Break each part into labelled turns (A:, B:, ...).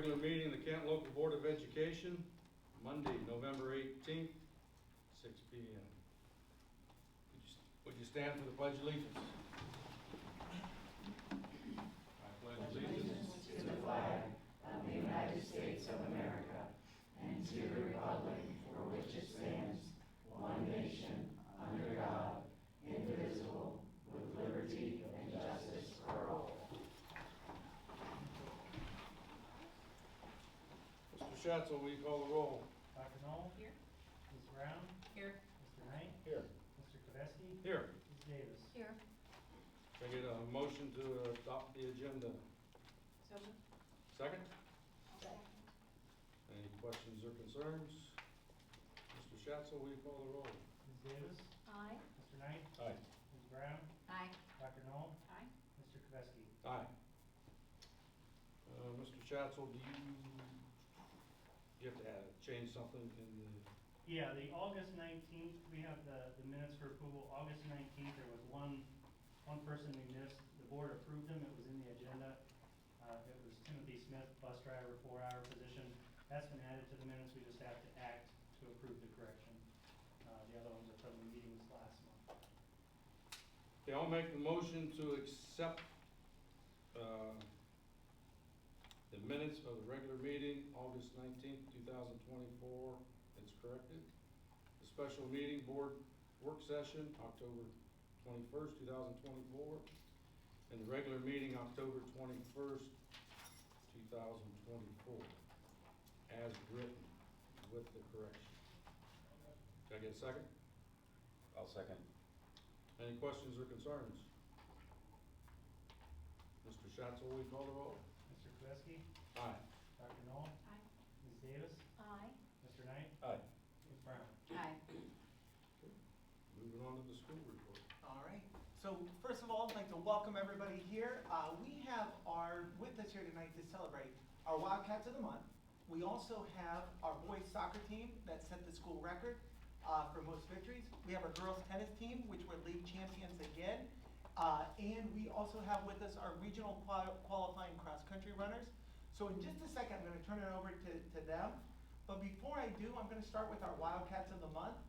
A: Regular meeting of the Kent Local Board of Education, Monday, November 18th, 6 p.m. Would you stand for the Pledge of Allegiance? I pledge allegiance
B: to the flag of the United States of America and to the republic for which it stands, one nation, under God, indivisible, with liberty and justice for all.
A: Mr. Schatzel, will you call the roll?
C: Dr. Knoll?
D: Here.
C: Ms. Brown?
D: Here.
C: Mr. Knight?
A: Here.
C: Mr. Kvesky?
A: Here.
C: Ms. Davis?
D: Here.
A: Can I get a motion to adopt the agenda?
D: So moved.
A: Second?
D: Second.
A: Any questions or concerns? Mr. Schatzel, will you call the roll?
C: Ms. Davis?
D: Aye.
C: Mr. Knight?
A: Aye.
C: Ms. Brown?
D: Aye.
C: Dr. Knoll?
D: Aye.
C: Mr. Kvesky?
A: Aye. Mr. Schatzel, do you have to change something in the,
C: Yeah, the August 19th, we have the minutes for approval. August 19th, there was one person we missed. The board approved him. It was in the agenda. It was Timothy Smith, bus driver, 4-hour position. That's been added to the minutes. We just have to act to approve the correction. The other ones are from the meetings last month.
A: okay, I'll make the motion to accept the minutes of the regular meeting, August 19th, 2024, it's corrected. The special meeting, board work session, October 21st, 2024, and the regular meeting, October 21st, 2024, as written, with the correction. Can I get a second?
E: I'll second.
A: Any questions or concerns? Mr. Schatzel, will you call the roll?
C: Mr. Kvesky?
A: Aye.
C: Dr. Knoll?
D: Aye.
C: Ms. Davis?
D: Aye.
C: Mr. Knight?
A: Aye.
C: Ms. Brown?
D: Aye.
A: Moving on to the school report.
F: All right. So first of all, I'd like to welcome everybody here. We have with us here tonight to celebrate our Wildcats of the Month. We also have our boys soccer team that set the school record for most victories. We have our girls tennis team, which were league champions again. And we also have with us our regional qualifying cross-country runners. So in just a second, I'm going to turn it over to them. But before I do, I'm going to start with our Wildcats of the Month.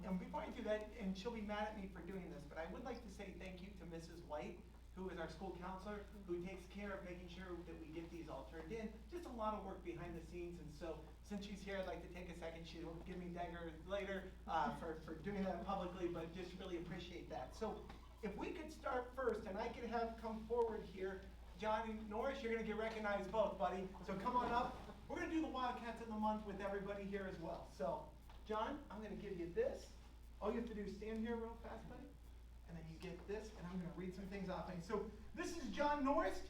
F: And before I do that, and she'll be mad at me for doing this, but I would like to say thank you to Mrs. White, who is our school counselor, who takes care of making sure that we get these all turned in. Just a lot of work behind the scenes, and so since she's here, I'd like to take a second. She'll give me daggers later for doing that publicly, but just really appreciate that. So if we could start first, and I could have come forward here, John Norris, you're gonna get recognized both, buddy. So come on up. We're gonna do the Wildcats of the Month with everybody here as well. So, John, I'm gonna give you this. All you have to do is stand here real fast, buddy. And then you get this, and I'm gonna read some things off. And so, this is John Norris.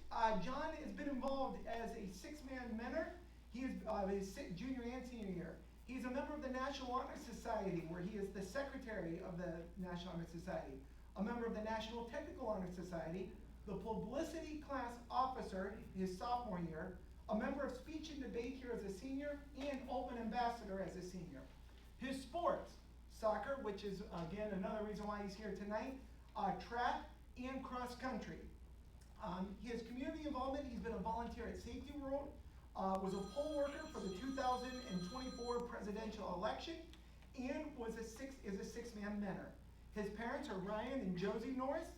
F: John has been involved as a 6-man mentor. He is his junior and senior year. He's a member of the National Honor Society, where he is the secretary of the National Honor Society. A member of the National Technical Honor Society, the publicity class officer his sophomore year, a member of speech and debate here as a senior, and open ambassador as a senior. His sports, soccer, which is again another reason why he's here tonight, track and cross country. His community involvement, he's been a volunteer at Safety World, was a poll worker for the 2024 presidential election, and is a 6-man mentor. His parents are Ryan and Josie Norris.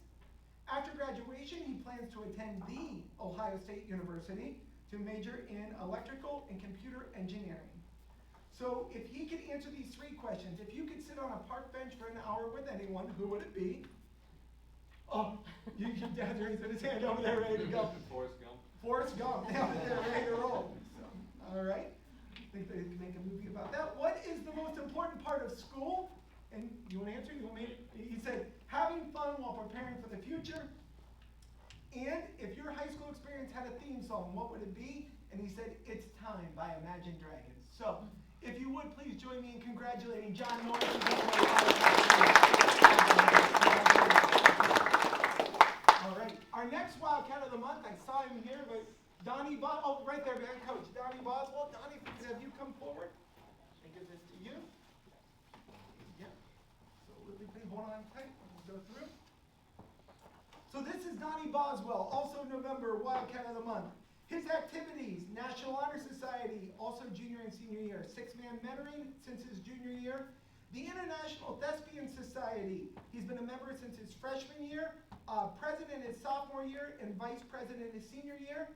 F: After graduation, he plans to attend the Ohio State University to major in electrical and computer engineering. So if he could answer these 3 questions, if you could sit on a park bench for an hour with anyone, who would it be? Oh, Dad's raising his hand over there, ready to go.
A: Forrest Gump.
F: Forrest Gump, yeah, they're ready to roll. So, all right, I think they could make a movie about that. What is the most important part of school? And you want to answer? You want me? He said, having fun while preparing for the future. And if your high school experience had a theme song, what would it be? And he said, It's Time by Imagine Dragons. So, if you would, please join me in congratulating John Norris. All right, our next Wildcat of the Month, I saw him here, but Donnie right there, man, Coach Donnie Boswell. Donnie, if we could have you come forward and give this to you. Yeah, so really please hold on tight, we'll go through. So this is Donnie Boswell, also November Wildcat of the Month. His activities, National Honor Society, also junior and senior year, six-man mentoring since his junior year. The International Thespian Society, he's been a member since his freshman year, president his sophomore year, and vice president his senior year.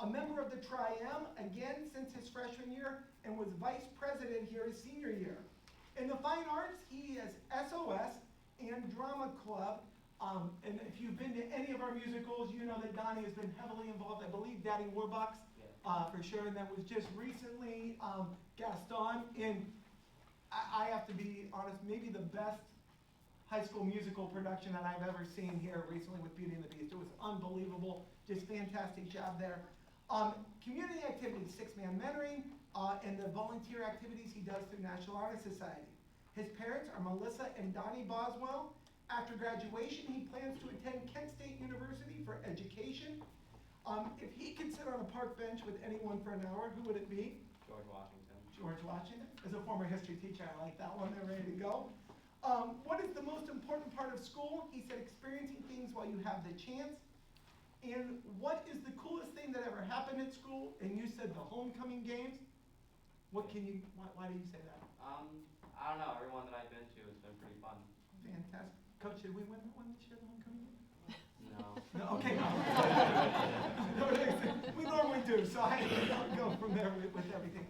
F: A member of the Tri-M, again since his freshman year, and was vice president here his senior year. In the fine arts, he has SOS and Drama Club. And if you've been to any of our musicals, you know that Donnie has been heavily involved. I believe Daddy Warbucks, for sure, and that was just recently Gaston. And I have to be honest, maybe the best High School Musical production that I've ever seen here recently with Beauty and the Beast. It was unbelievable, just fantastic job there. Community activities, six-man mentoring, and the volunteer activities he does through National Honor Society. His parents are Melissa and Donnie Boswell. After graduation, he plans to attend Kent State University for education. If he could sit on a park bench with anyone for an hour, who would it be?
E: George Washington.
F: George Washington. As a former history teacher, I like that one. They're ready to go. What is the most important part of school? He said experiencing things while you have the chance. And what is the coolest thing that ever happened at school? And you said the homecoming games. What can you, why do you say that?
G: I don't know. Everyone that I've been to, it's been pretty fun.
F: Fantastic. Coach, did we win that one this year, the homecoming game?
G: No.
F: No, okay, no. We normally do, so I'll go from there with everything.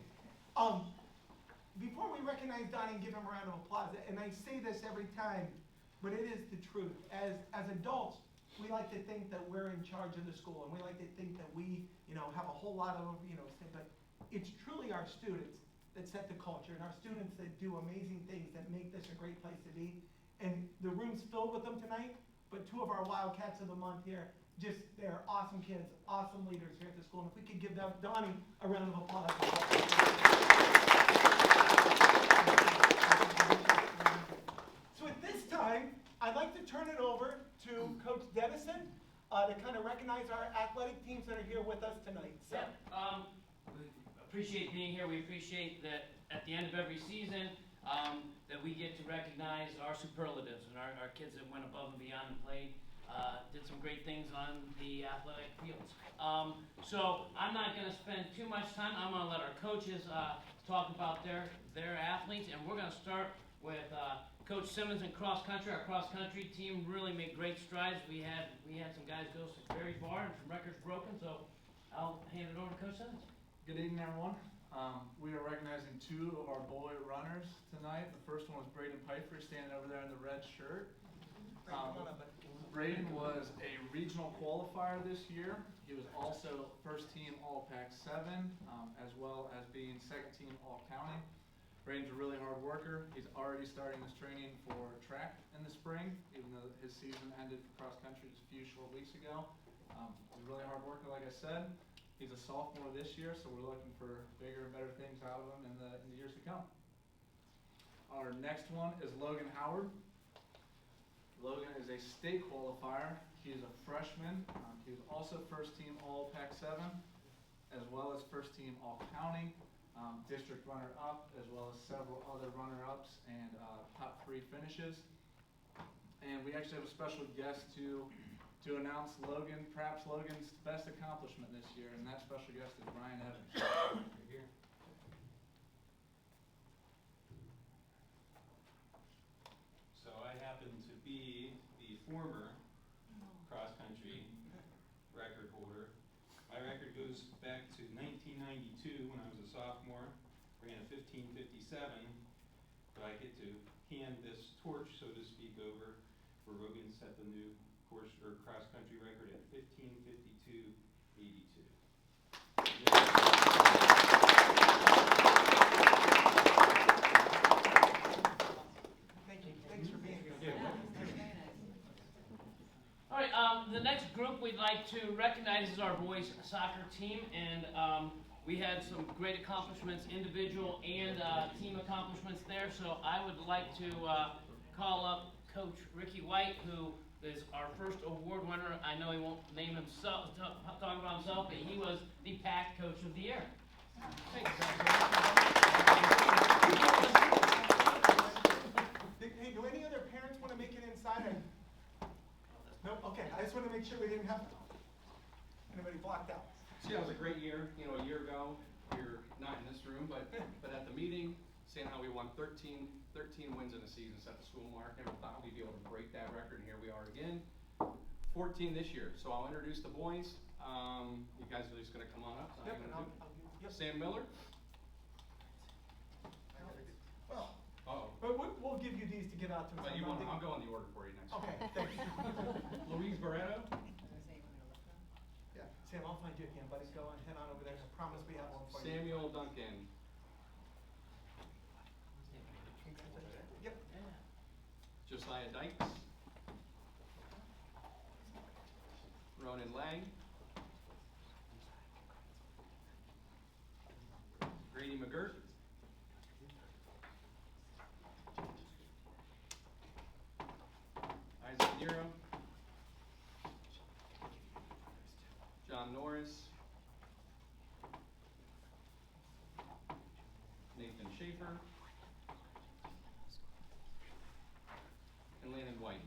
F: Before we recognize Donnie and give him a round of applause, and I say this every time, but it is the truth. As adults, we like to think that we're in charge of the school, and we like to think that we, have a whole lot of, but it's truly our students that set the culture, and our students that do amazing things that make this a great place to be. And the room's filled with them tonight, but two of our Wildcats of the month here, they're awesome kids, awesome leaders here at the school. And if we could give Donnie a round of applause. So at this time, I'd like to turn it over to Coach Dennison to kind of recognize our athletic teams that are here with us tonight. So.
H: Yeah, we appreciate being here. We appreciate that at the end of every season, that we get to recognize our superlatives and our kids that went above and beyond and played, did some great things on the athletic fields. So I'm not going to spend too much time. I'm going to let our coaches talk about their athletes, and we're going to start with Coach Simmons in cross country. Our cross country team really made great strides. We had some guys go very far and some records broken. So I'll hand it over to Coach Simmons.
I: Good evening, everyone. We are recognizing two of our boy runners tonight. The first one was Braden Piper, standing over there in the red shirt. Braden was a regional qualifier this year. He was also first team All-Pac-7, as well as being second team All-County. Braden's a really hard worker. He's already starting his training for track in the spring, even though his season ended for cross country just a few short weeks ago. He's a really hard worker, like I said. He's a sophomore this year, so we're looking for bigger and better things out of him in the years to come. Our next one is Logan Howard. Logan is a state qualifier. He is a freshman. He was also first team All-Pac-7, as well as first team All-County, district runner-up, as well as several other runner-ups and top 3 finishes. And we actually have a special guest to announce perhaps Logan's best accomplishment this year, and that special guest is Ryan Evans. Right here.
J: So I happen to be the former cross-country record holder. My record goes back to 1992 when I was a sophomore, ran a 15:57, but I get to hand this torch, so to speak, over for Rogan set the new cross-country record at 15:52.82.
F: Thank you. Thanks for being here.
H: All right, the next group we'd like to recognize is our boys soccer team, and we had some great accomplishments, individual and team accomplishments there. So I would like to call up Coach Ricky White, who is our first award winner. I know he won't name himself, talk about himself, but he was the PAC Coach of the Year. Thanks,
F: Hey, do any other parents want to make it inside? Nope. Okay. I just want to make sure we didn't have anybody blocked out.
K: Yeah, it was a great not in this room, but at the meeting, saying how we won 13 wins in a season, set the school mark. Never thought we'd be able to break that record, and here we are again. 14 this year. So I'll introduce the boys. You guys are just gonna come on up. So
F: Yep,
K: I'm
F: and
K: gonna
F: I'll
K: do-
F: give, yep.
K: Sam Miller.
F: Well,
K: Uh-oh.
F: but we'll give you these to give out to them.
K: But I'll go in the order for you next.
F: Okay, thank you.
K: Louise Barreto.
F: Yeah, Sam, I'll find you again, buddy. Go on, head on over there. I promise we have one for you.
K: Samuel Duncan.
F: Yep.
K: Josiah Dykes. Ronan Lang. Grady McGirt. Isaac Nero. John Norris. Nathan Schaefer. And Landon White.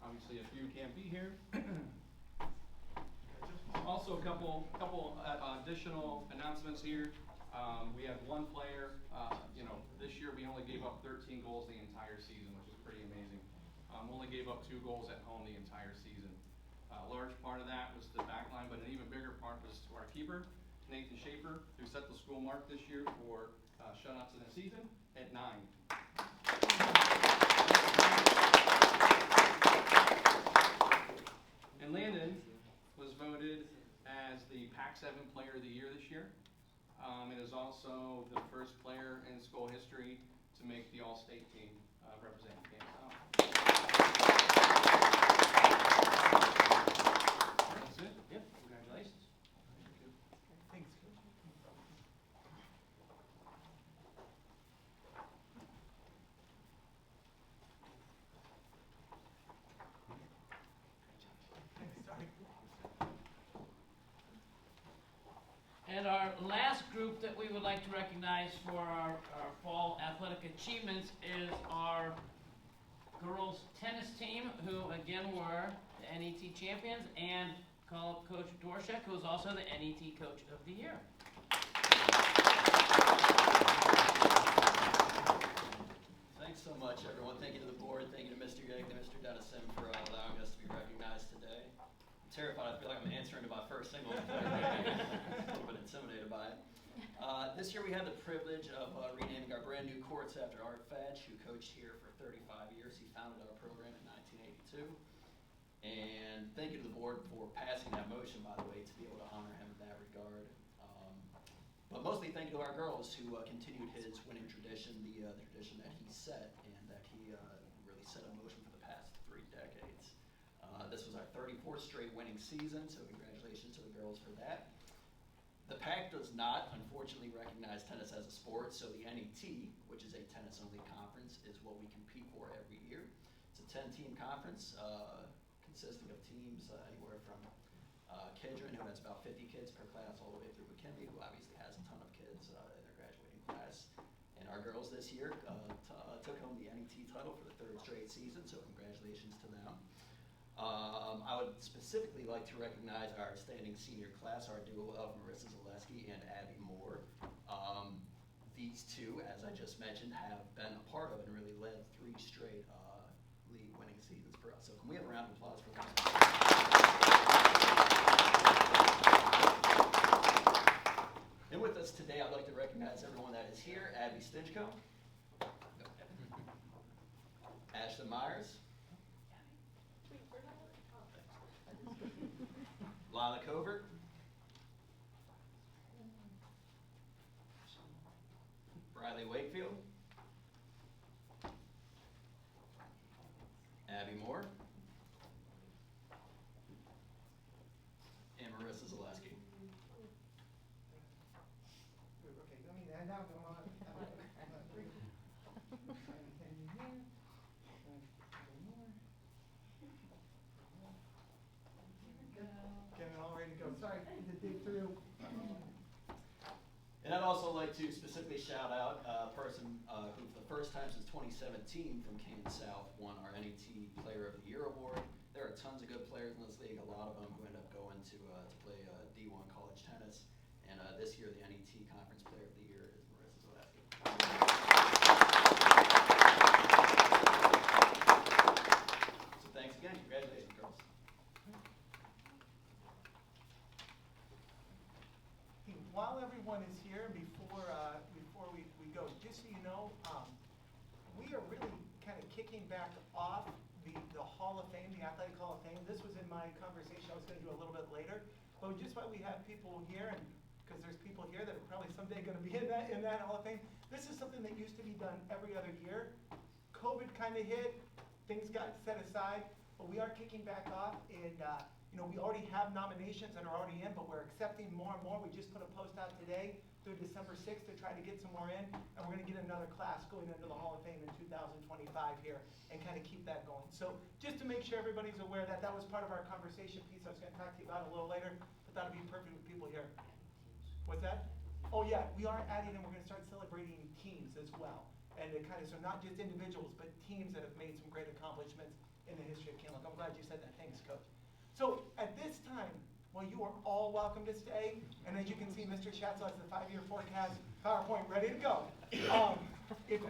K: Obviously, a few can't be here. Also, a couple additional announcements here. We have one player, this year we only gave up 13 goals the entire season, which is pretty amazing. Only gave up 2 goals at home the entire season. A large part of that was the back line, but an even bigger part was to our keeper, Nathan Schaefer, who set the school mark this year for shutouts in the season at 9. And Landon was voted as the Pac-7 Player of the Year this year. It is also the first player in school history to make the All-State team representing Kansas South. That's it.
H: Yep, congratulations.
F: Thanks. Sorry.
H: And our last group that we would like to recognize for our fall athletic achievements is our girls tennis team, who again were the NET champions, and call up Coach Dorshek, who is also the NET Coach of the Year.
L: Thanks so much, everyone. Thank you to the board. Thank you to Mr. Yeg and Mr. Dennison for allowing us to be recognized today. I'm terrified. I feel like I'm answering to my first single. A little bit intimidated by it. This year we had the privilege of renaming our brand new courts after Art Fadge, who coached here for 35 years. He founded our program in 1982. And thank you to the board for passing that motion, by the way, to be able to honor him in that regard. But mostly thank you to our girls who continued his winning tradition, the tradition that he set and that he really set in motion for the past 3 decades. This was our 34th straight winning season, so congratulations to the girls for that. The PAC does not, unfortunately, recognize tennis as a sport, so the NET, which is a tennis-only conference, is what we compete for every year. It's a 10-team conference consisting of teams anywhere from Kedron, who has about 50 kids per class, all the way through McKinley, who obviously has a ton of kids in their graduating class. And our girls this year took home the NET title for the 3rd straight season, so congratulations to them. I would specifically like to recognize our outstanding senior class, our duo of Marissa Zaleski and Abby Moore. These two, as I just mentioned, have been a part of and really led 3 straight league winning seasons for us. So can we have a round of applause for them? And with us today, I'd like to recognize everyone that is here. Abby Stinchko. Ashlyn Myers. Lila Covert. Riley Wakefield. Abby Moore. And Marissa Zaleski.
F: Okay, let me now go on. Getting all ready to go. Sorry, to dig through.
L: And I'd also like to specifically shout out a person who for the first time since 2017 from Kansas South won our NET Player of the Year award. There are tons of good players in this league, a lot of them who end up going to play D1 college tennis. And ACC Conference Player of the Year is Marissa Zaleski. So thanks again. Congratulations, girls.
F: Hey, while everyone is here, before we go, just so you know, we are really kind of kicking back off the Hall of Fame, the Athletic Hall of Fame. This was in my conversation I was going to do a little bit later, but just while we have people here, and because there's people here that are probably someday going to be in that Hall of Fame, this is something that used to be done every other year. COVID kind of hit, things got set aside, but we are kicking back off, and we already have nominations that are already in, but we're accepting more and more. We just put a post out today through December 6th to try to get some more in, and we're going to get another class going into the Hall of Fame in 2025 here and kind of keep that going. So just to make sure everybody's aware that was part of our conversation piece I was going to talk to you about a little later, but that'll be perfect with people here. What's that? Oh yeah, we are adding, and we're going to start celebrating teams as well. And it kind of, so not just individuals, but teams that have made some great accomplishments in the history of Kinloch. I'm glad you said that. Thanks, Coach. So at this time, well, you are all welcome to stay. And as you can see, Mr. Schatzel has the 5-year forecast PowerPoint ready to go. If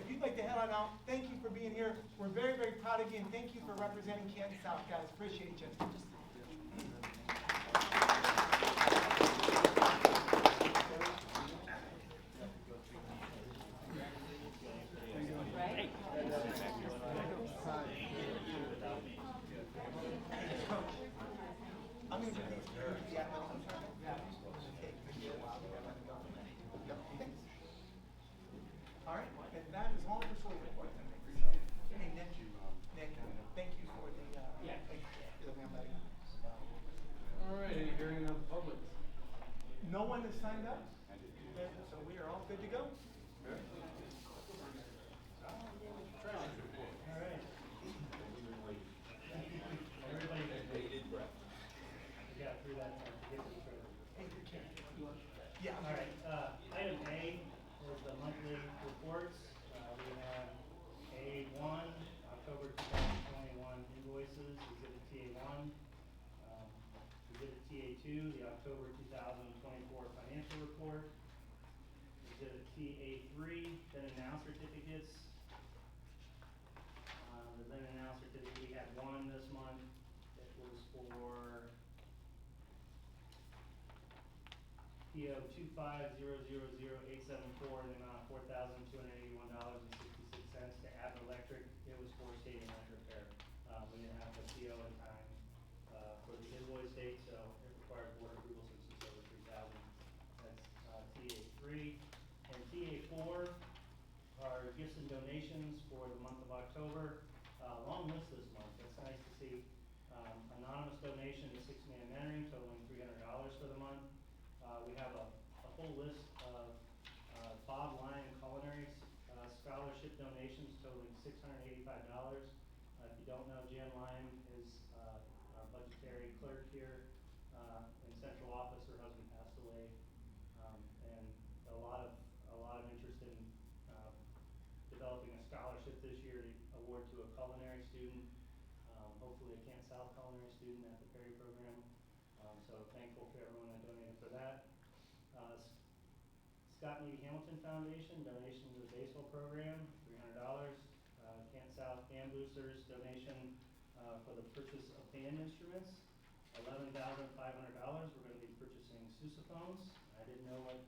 F: you'd like to head on out, thank you for being here. We're very, very proud of you, and thank you for representing Canton South, guys. Appreciate you. I'm going to do these. Yeah, all right, and that is all for school report. Hey, Nick, thank you for the,
A: All right, any hearing of the public?
F: no one has signed up, so we are all good to go.
A: Okay. Treasurer's report.
C: All right. Everybody got through that time to get to the treasurer.
F: Yeah.
C: All right, item A is the monthly reports. We have A1, October 2021 invoices, Exhibit TA1. Exhibit TA2, the October 2024 financial report. Exhibit TA3, then and now certificates. The then and now certificate, we had one this month that was for PO 250000874 in the amount of $4,281.66 to Abbott Electric. It was for stadium light repair. We didn't have the PO in time for the invoice date, so it required board approval since it's over 3,000. That's TA3. And TA4 are gifts and donations for the month of October. Long list this month. That's nice to see. Anonymous donation to 6-Man Mentoring totaling $300 for the month. We have a full list of Bob Lyon Culinary scholarship donations totaling $685. If you don't know, Jan Lyon is our budgetary clerk here in central office. Her husband passed away, and a lot of interest in developing a scholarship this year to award to a culinary student, hopefully a Kent South culinary student at the Perry program. So thankful for everyone that donated for that. Scott Needy Hamilton Foundation donation to the baseball program, $300. Kent South Band Boosters donation for the purchase of band instruments, $11,500. We're going to be purchasing sousaphones. I didn't know what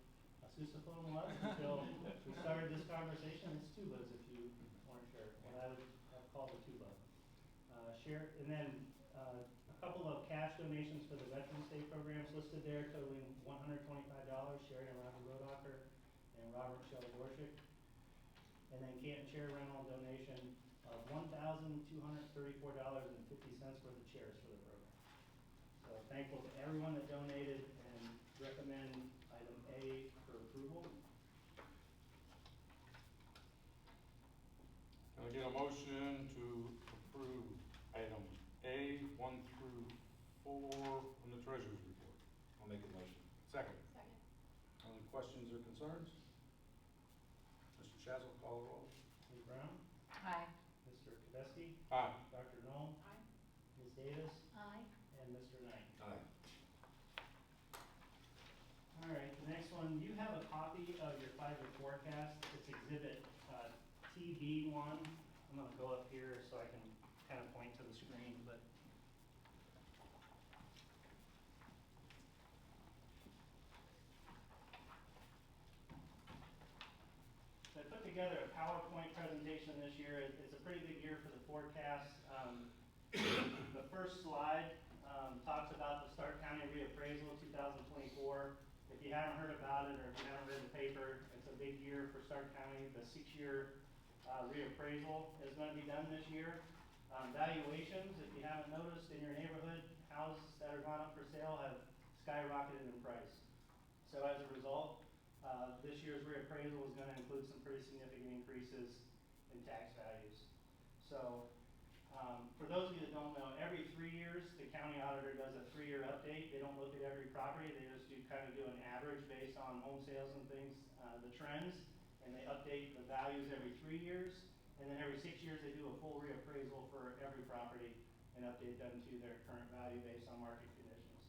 C: a sousaphone was until we started this conversation. It's tubas, if you weren't sure. What I would have called a tuba. And then a couple of cash donations for the Veterans Day programs listed there, totaling $125. Sherry and Roger Rodacher and Robert Shelley Dorshik. And then Canton chair rental donation of $1,234.50 for the chairs for the program. So thankful to everyone that donated and recommend item A for approval.
A: Can I get a motion to approve item A 1 through 4 on the treasurer's report?
E: I'll make a motion.
A: Second.
D: Second.
A: Any questions or concerns? Mr. Chazell, call the roll.
C: Ms. Brown?
D: Aye.
C: Mr. Kavesky?
A: Aye.
C: Dr. Knoll?
D: Aye.
C: Ms. Davis?
D: Aye.
C: And Mr. Knight.
E: Aye.
C: All right, the next one one, you have a copy of your 5-year forecast. It's exhibit TB1. I'm gonna go up here so I can kind of point to the screen, but. I put together a PowerPoint presentation this year. It's a pretty big year for the forecast. The first slide talks about the Stark County reappraisal 2024. If you haven't heard about it or if you haven't read the paper, it's a big year for Stark County. The 6-year reappraisal is going to be done this year. Valuations, if you haven't noticed in your neighborhood, houses that are gone up for sale have skyrocketed in price. So as a result, this year's reappraisal is going to include some pretty significant increases in tax values. So for those of you that don't know, every 3 years, the county auditor does a 3-year update. They don't look at every property. They just do an average based on home sales and things, the trends, and they update the values every 3 years. And then every 6 years, they do a full reappraisal for every property and update them to their current value based on market conditions.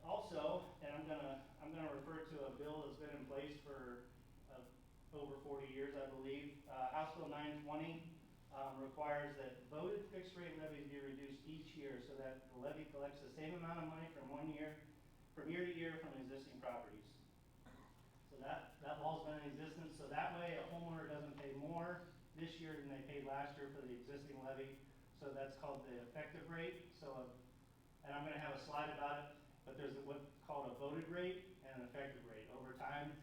C: Also, and I'm gonna refer to a bill that's been in place for over 40 years, I believe. House Bill 920 requires that voted fixed rate levies be reduced each year so that the levy collects the same amount of money from year to year from existing properties. So that law's been in existence, so that way a homeowner doesn't pay more this year than they paid last year for the existing levy. So that's called the effective rate. So, and I'm gonna have a slide about it, but there's what's called a voted rate and an effective rate. Over time,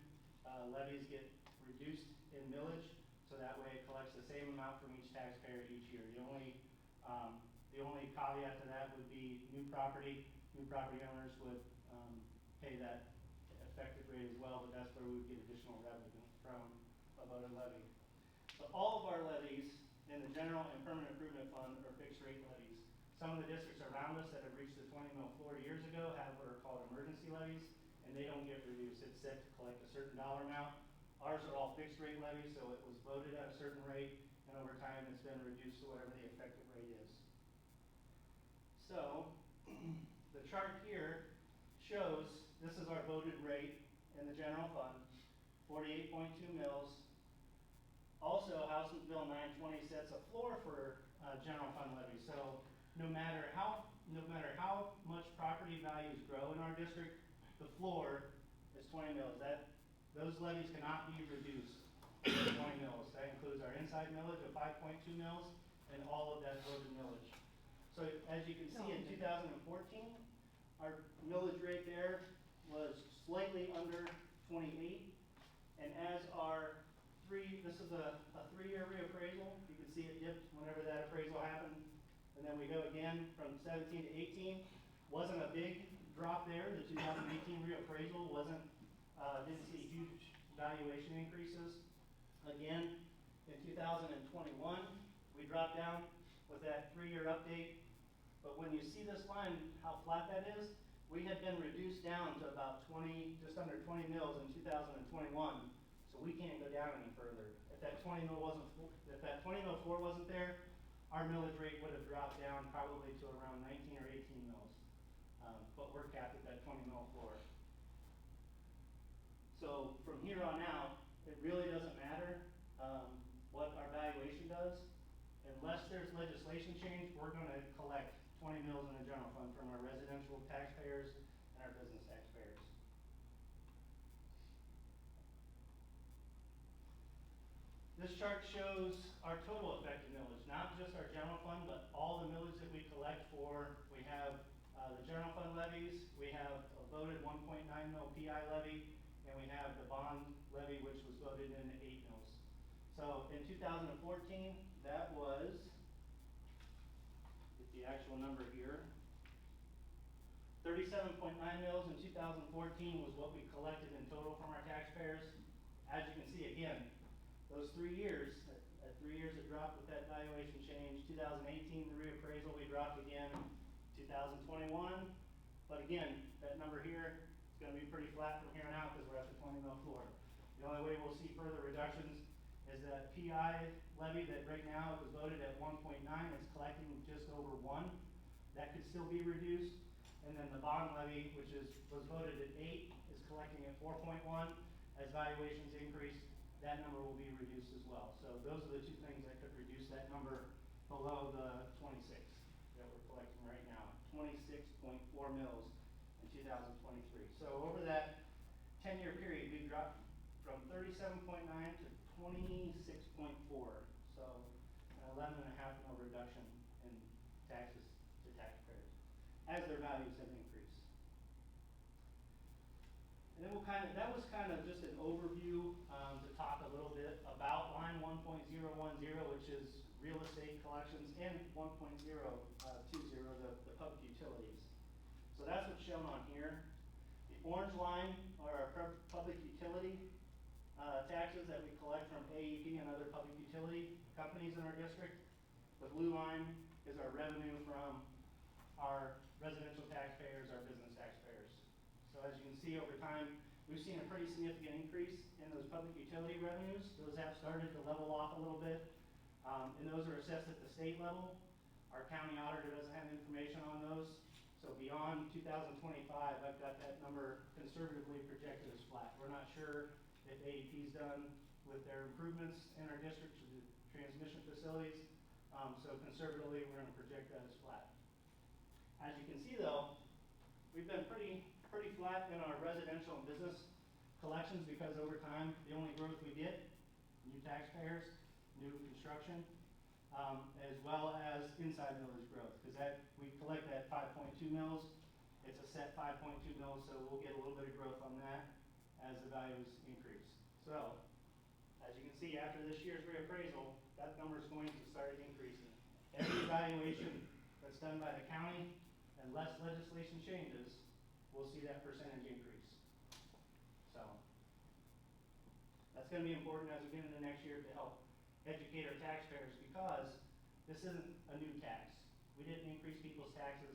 C: levies get reduced in millage, so that way it collects the same amount from each taxpayer each year. The only caveat to that would be new property owners would pay that effective rate as well, but that's where we would get additional revenue from a voted levy. So all of our levies in the general and permanent improvement fund are fixed rate levies. Some of the districts around us that have reached the 20 mil floor years ago have what are called emergency levies, and they don't get reduced. It's set to collect a certain dollar amount. Ours are all fixed rate levies, so it was voted at a certain rate, and over time it's been reduced to whatever the effective rate is. So, the chart here shows, this is our voted rate in the general fund, 48.2 mils. Also, House Bill 920 sets a floor for general fund levies. So, no matter how much property values grow in our district, the floor is 20 mils. Those levies cannot be reduced to 20 mils. That includes our inside millage of 5.2 mils and all of that voted millage. So as you can see in 2014, our millage rate there was slightly under 28. And as this is a 3-year reappraisal, you can see it dipped whenever that appraisal happened. And then we go again from 17 to 18. Wasn't a big drop there. The 2018 reappraisal didn't see huge valuation increases. Again, in 2021, we dropped down with that 3-year update. But when you see this line, how flat that is, we had been reduced down to about just under 20 mils in 2021. So we can't go down any further. If that 20 mil floor wasn't there, our millage rate would have dropped down probably to around 19 or 18 mils. But we're capped at that 20 mil floor. So from here on out, it really doesn't matter what our valuation does. Unless there's legislation change, we're going to collect 20 mils in the general fund from our residential taxpayers and our business taxpayers. This chart shows our total effective millage, not just our general fund, but all the millage that we collect for. We have the general fund levies, we have a voted 1.9 mil PI levy, and we have the bond levy, which was voted in 8 mils. So in 2014, that was, get the actual number here, 37.9 mils in 2014 was what we collected in total from our taxpayers. As you can see, again, those 3 years, at 3 years it dropped with that valuation change. 2018, the reappraisal, we dropped again. 2021, but again, that number here is going to be pretty flat from here on out because we're at the 20 mil floor. The only way we'll see further reductions is that PI levy that right now it was voted at 1.9, it's collecting just over 1. That could still be reduced. And then the bond levy, which was voted at 8, is collecting at at 4.1. As valuations increase, that number will be reduced as well. So those are the two things that could reduce that number below the 26 that we're collecting right now. 26.4 mils in 2023. So over that 10-year period, we've dropped from 37.9 to 26.4. So an 11.5 mil reduction in taxes to taxpayers as their values have increased. And then that was kind of just an overview to talk a little bit about line 1.010, which is real estate collections, and 1.020, the public utilities. So that's what's shown on here. The orange line are our public utility taxes that we collect from AEP and other public utility companies in our district. The blue line is our revenue from our residential taxpayers, our business taxpayers. So as you can see over time, we've seen a pretty significant increase in those public utility revenues. Those have started to level off a little bit, and those are assessed at the state level. Our county auditor doesn't have information on those. So beyond 2025, I've got that number conservatively projected as flat. We're not sure if AEP's done with their improvements in our district to the transmission facilities. So conservatively, we're gonna project that as flat. As you can see though, we've been pretty flat in our residential and business collections because over time, the only growth we get, new taxpayers, new construction, as well as inside millage growth, because we collect that 5.2 mils. It's a set 5.2 mils, so we'll get a little bit of growth on that as the values increase. So, as you can see, after this year's reappraisal, that number is going to start increasing. Every evaluation that's done by the county, unless legislation changes, we'll see that percentage increase. So, that's going to be important as we get into next year to help educate our taxpayers, because this isn't a new tax. We didn't increase people's taxes.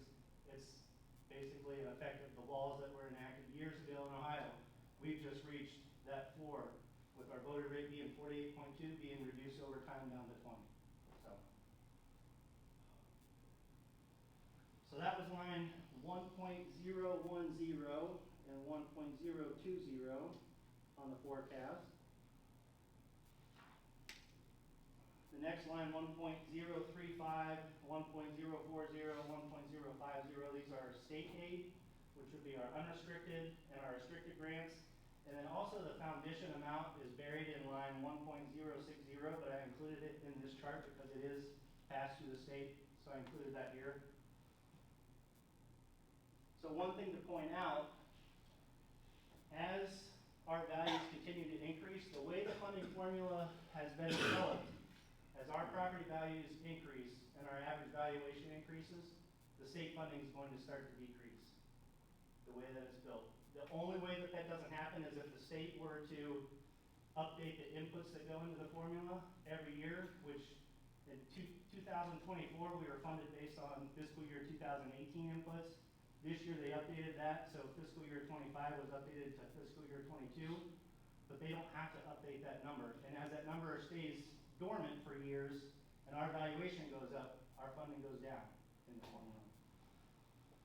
C: It's basically an effect of the laws that were enacted years ago in Ohio. We've just reached that floor with our voter rate being 48.2 being reduced over time down to 20. So that was line 1.010 and 1.020 on the forecast. The next line, 1.035, 1.040, 1.050, these are state aid, which would be our unrestricted and our restricted grants. And then also the foundation amount is buried in line 1.060, but I included it in this chart because it is passed through the state, so I included that here. So one thing to point out, as our values continue to increase, the way the funding formula has been developed, as our property values increase and our average valuation increases, the state funding is going to start to decrease, the way that it's built. The only way that that doesn't happen is if the state were to update the inputs that go into the formula every year, which in 2024, we were funded based on fiscal year 2018 inputs. This year they updated that, so fiscal year 25 was updated to fiscal year 22, but they don't have to update that number. And as that number stays dormant for years and our valuation goes up, our funding goes down in the formula.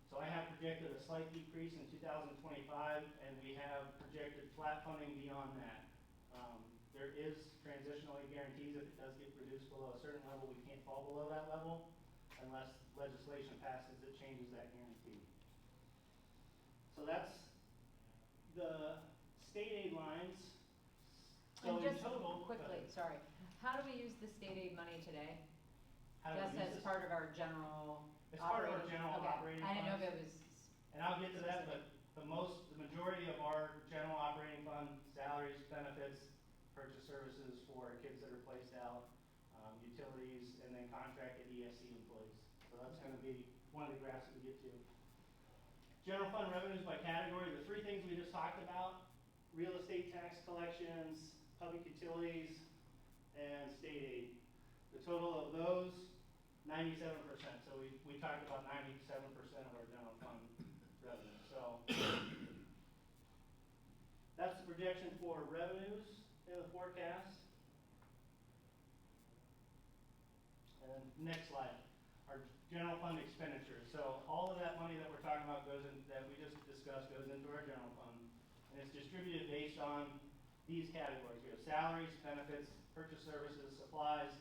C: So I have projected a slight decrease in 2025, and we have projected flat funding beyond that. There is transitional aid guarantees. If it does get reduced below a certain level, we can't fall below that level unless legislation passes that changes that guarantee. So that's the state aid lines. So
B: And
C: in
B: just
C: total,
B: quickly, sorry, how do we use the state aid money today?
C: how do we
B: Just
C: use
B: as
C: this?
B: part of our general
C: It's part of our
B: operating-
C: general
B: okay.
C: operating
B: I didn't know if
C: funds.
B: it was,
C: And I'll get to that, but the majority of our general operating fund, salaries, benefits, purchase services for kids that are placed out, utilities, and then contracted ESC employees. So that's gonna be one of the graphs we get to. General fund revenues by category, the three things we just talked about, real estate tax collections, public utilities, and state aid. The total of those, 97%. So we talked about 97% of our general fund revenue. So that's the projection for revenues in the forecast. And next slide, our general fund expenditures. So all of that money that we're talking about that we just discussed goes into our general fund, and it's distributed on these categories. We have salaries, benefits, purchase services, supplies,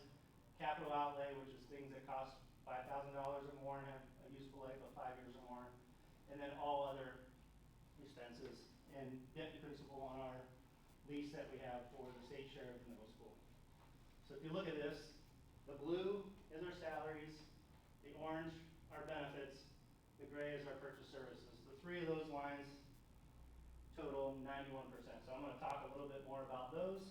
C: capital outlay, which is things that cost $5,000 or more and have a useful life of 5 years or more, and then all other expenses and debt principal on our lease that we have for the state sheriff and middle school. So if you look at this, the blue is our salaries, the orange our benefits, the gray is our purchase services. The three of those lines total 91%. So I'm going to talk a little bit more about those.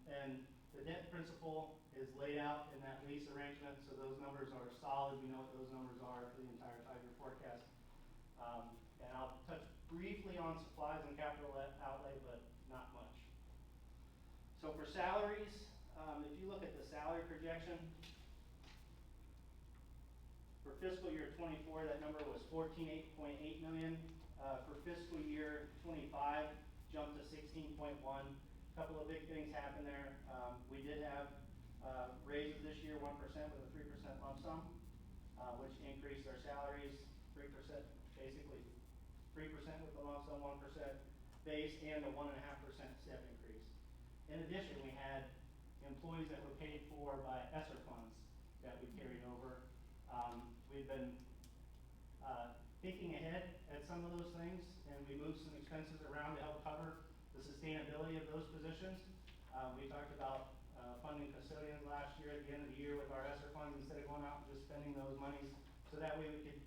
C: And the debt principal is laid out in that lease arrangement, so those numbers are solid. We know what those numbers are for the entire 5-year forecast. And I'll touch briefly on supplies and capital outlay, but not much. So for salaries, if you look at the salary projection, for fiscal year 24, that number was $14.8 million. For fiscal year 25, jumped to 16.1. A couple of big things happened there. We did have raises this year, 1% with a 3% lump sum, which increased our salaries 3%, basically 3% with the lump sum, 1% base, and a 1.5% step increase. In addition, we had employees that were paid for by ESSER funds that we carried over. We've been thinking ahead at some of those things, and we moved some expenses around to help cover the sustainability of those positions. We talked about funding custodians last year at the end of the year with our ESSER funds instead of going out and just spending those monies. So that way we could,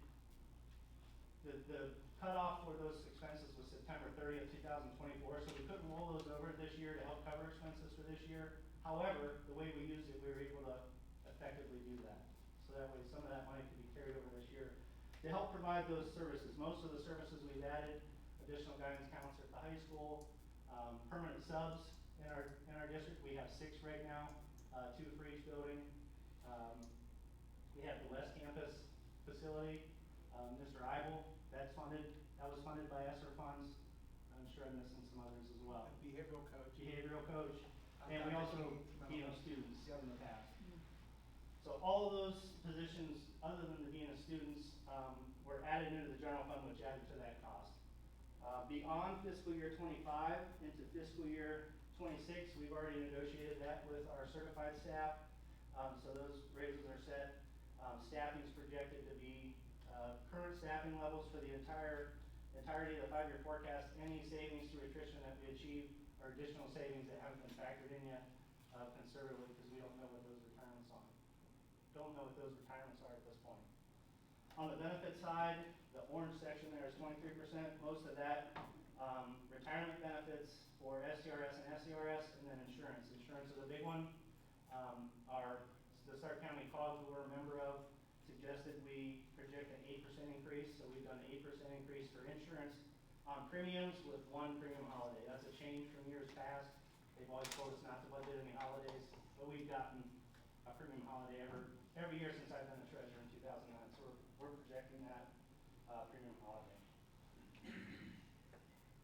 C: the cutoff for those expenses was September 30th, 2024, so we couldn't roll those over this year to help cover expenses for this year. However, the way we used it, we were able to effectively do that. So that way some of that money could be carried over this year to help provide those services. Most of the services we've added, additional guidance counselor at the high school, permanent subs in our district. We have 6 right now, 2 for each building. We have the West Campus facility, Mr. Eibel, that was funded by ESSER funds. I'm sure I'm missing some others as well.
F: Behavioral coach.
C: Behavioral coach, and we also, students in the past. So all of those positions, other than the dean of students, were added into the general fund, which added to that cost. Beyond fiscal year 25 into fiscal year 26, we've already negotiated that with our certified staff. So those raises are set. Staffing is projected to be current staffing levels for the entirety of the 5-year forecast. Any savings through attrition that we achieve are additional savings that haven't been factored in yet conservatively, because we don't know what those retirements are. At this point. On the benefit side, the orange section there is 23%. Most of that retirement benefits for STRS and SCRS, and then insurance. Insurance is a big one. The Stark County COG, who we're a member of, suggested we project an 8% increase. So we've done an 8% increase for insurance on premiums with 1 premium holiday. That's a change from years past. They've always told us not to budget any holidays, but we've gotten a premium holiday every year since I've been a treasurer in 2009. So we're projecting that premium holiday.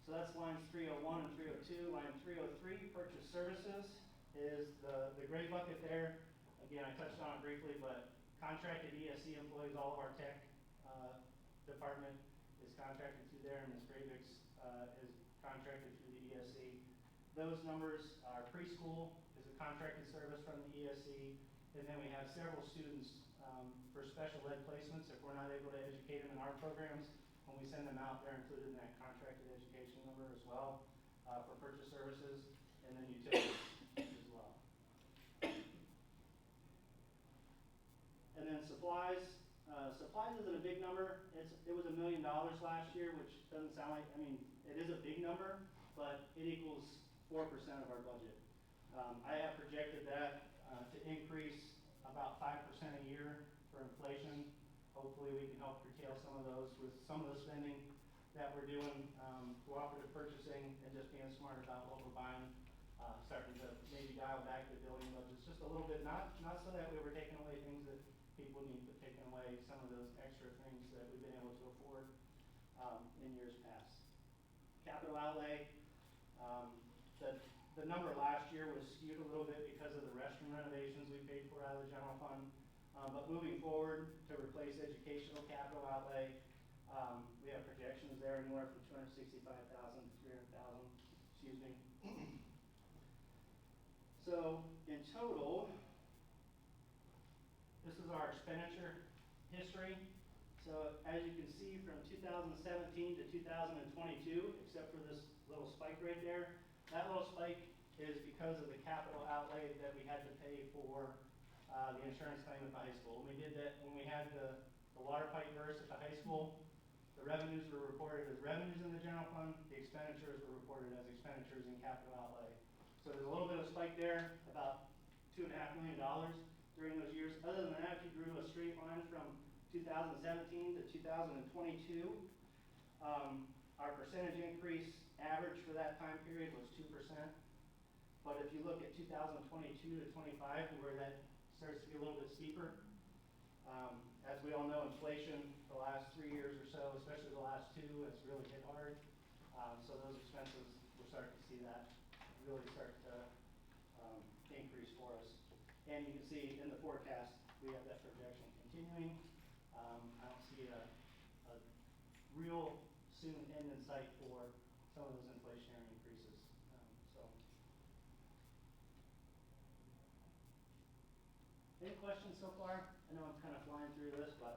C: So that's lines 301 and 302. Line 303, purchase services, is the gray bucket there. Again, I touched on it briefly, but contracted ESC employees, all of our tech department is contracted through there, and Ms. Gravix is contracted through the ESC. Those numbers are preschool is a contracted service from the ESC, and then we have several students for special ed placements. If we're not able to educate them in our programs, when we send them out, they're included in that contracted education number as well for purchase services, and then utilities as well. And then supplies. Supplies isn't a big number. It was $1 million last year, which doesn't sound like, it is a big number, but it equals 4% of our budget. I have projected that to increase about 5% a year for inflation. Hopefully we can help curtail some of those with some of the spending that we're doing, cooperative purchasing, and just being smart about what we're buying, starting to maybe dial back the building budgets just a little bit, not so that we were taking away things that people need, but taking away some of those extra things that we've been able to afford in years past. Capital outlay, the number last year was skewed a little bit because of the restroom renovations we paid for out of the general fund. But moving forward to replace educational capital outlay, we have projections there anywhere from $265,000 to $300,000. excuse me. So in total, this is our expenditure history. So as you can see from 2017 to 2022, except for this little spike right there, that little spike is because of the capital outlay that we had to pay for the insurance claim at the high school. When we did that, when we had the water pipe burst at the high school, the revenues were reported as revenues in the general fund, the expenditures were reported as expenditures in capital outlay. So there's a little bit of spike there, about $2.5 million during those years. Other than that, if you drew a straight line from 2017 to 2022, our percentage increase average for that time period was 2%. But if you look at 2022 to 25, where that starts to be a little bit steeper, as we all know, inflation the last 3 years or so, especially the last 2, has really hit hard. So those expenses, we're starting to see that really start to increase for us. And you can see in the forecast, we have that projection continuing. I don't see a real soon end in sight for some of those inflationary increases. Any questions so far? I know I'm kind of flying through this, but.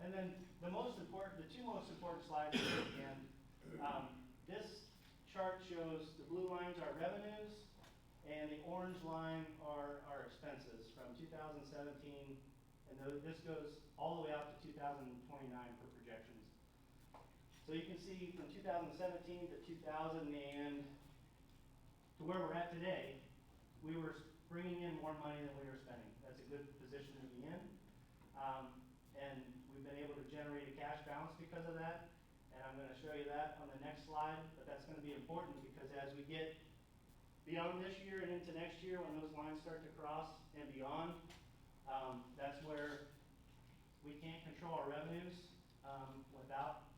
C: And then the two most important slides at the end. This chart shows the blue lines are revenues, and the orange line are our expenses from 2017, and this goes all the way out to 2029 for projections. So you can see from 2017 to 2000 and to where we're at today, we were bringing in more money than we were spending. That's a good position to be in. And we've been able to generate a cash balance because of that. And I'm going to show you that on the next slide, but that's going to be important because as we get beyond this year and into next year, when those lines start to cross and beyond, that's where we can't control our revenues without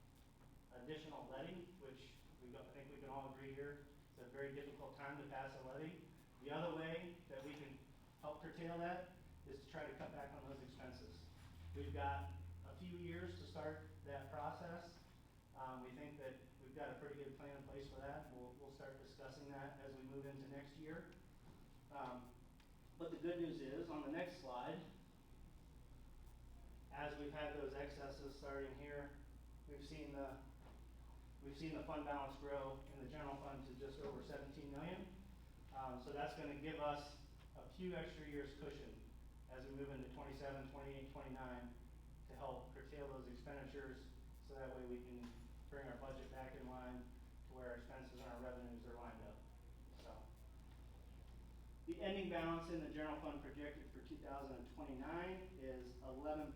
C: additional levy, which I think we can all agree here. It's a very difficult time to pass a levy. The other way that we can help curtail that is to try to cut back on those expenses. We've got a few years to start that process. We think that we've got a pretty good plan in place for that. We'll start discussing that as we move into next year. But the good news is, on the next slide, as we've had those excesses starting here, we've seen the fund balance grow in the general fund to just over 17 million. So that's going to give us a few extra years cushion as we move into 27, 28, 29 to help curtail those expenditures so that way we can bring our budget back in line to where our expenses and our revenues are lined up. So the ending balance in the general fund projected for 2029 is 11.5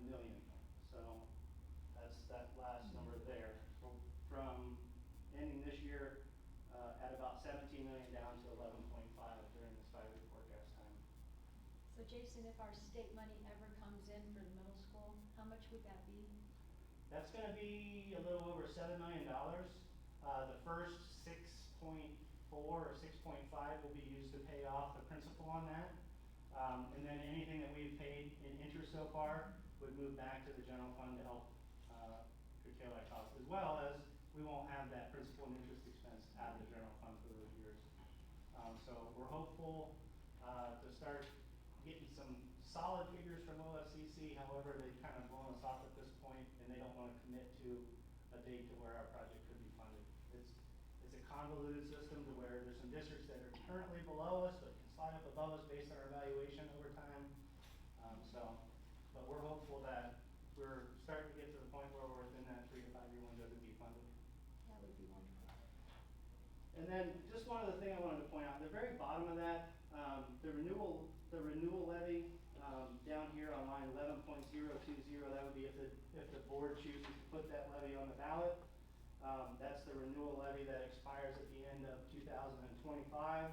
C: million. So that's that last number there. From ending this year at about 17 million down to 11.5 during this 5-year forecast time.
D: So Jason, if our state money ever comes in for the middle school, how much would that be?
C: That's going to be a little over $7 million. The first 6.4 or 6.5 will be used to pay off the principal on that. And then anything that we've paid in interest so far would move back to the general fund to help curtail that cost, as well as we won't have that principal and interest expense out of the general fund for those years. So we're hopeful to start getting some solid figures from OFCC. However, they've kind of blown us off at this point, and they don't want to commit to a date to where our project could be funded. It's a convoluted system to where there's some districts that are currently below us, but can slide up above us based on our evaluation over time. But we're hopeful that we're starting to get to the point where we're within that 3 to 5 year window to be funded.
D: That would be wonderful.
C: And then just one other thing I wanted to point out, the very bottom of that, the renewal levy down here on line 11.020, that would be if the board chooses to put that levy on the ballot. That's the renewal levy that expires at the end of 2025.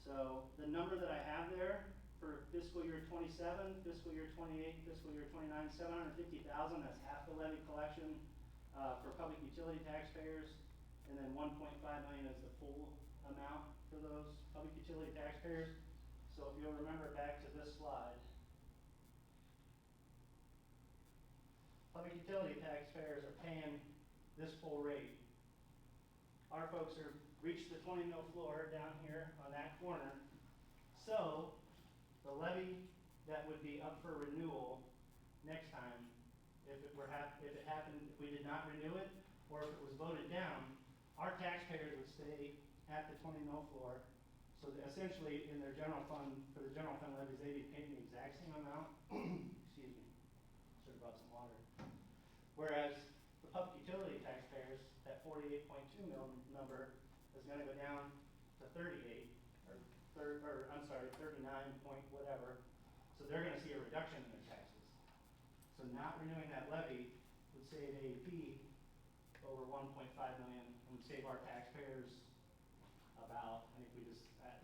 C: So the number that I have there for fiscal year 27, fiscal year 28, fiscal year 29, 750,000, that's half the levy collection for public utility taxpayers, and then 1.5 million is the full amount for those public utility taxpayers. So if you'll remember back to this slide, public public utility taxpayers are paying this full rate. Our folks are reached the 20 mil floor down here on that corner. So the levy that would be up for renewal next time, if it happened, if we did not renew it, or if it was voted down, our taxpayers would stay at the 20 mil floor. So that essentially, in their general fund, for the general fund levies, they'd be paying the exact same amount. Excuse me, should have brought some water. Whereas the public utility taxpayers, that 48.2 mil number is gonna go down to 38, or I'm sorry, 39 point whatever. So they're gonna see a reduction in their taxes. So not renewing that levy would save AEP over 1.5 million, and would save our taxpayers about, I think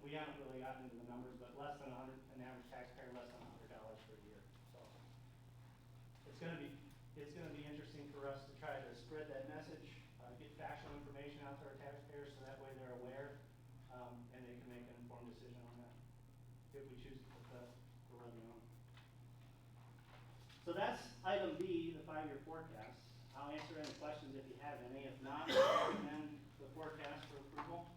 C: we haven't really gotten into the numbers, but less than an average taxpayer, less than $100 per year. So it's gonna be interesting for us to try to spread that message, get factual information out to our taxpayers, so that way they're aware, and they can make an informed decision on that, if we choose to put the levy on. So that's item B, the 5-year forecast. I'll answer any questions if you have any. If not, I'll recommend the forecast for approval.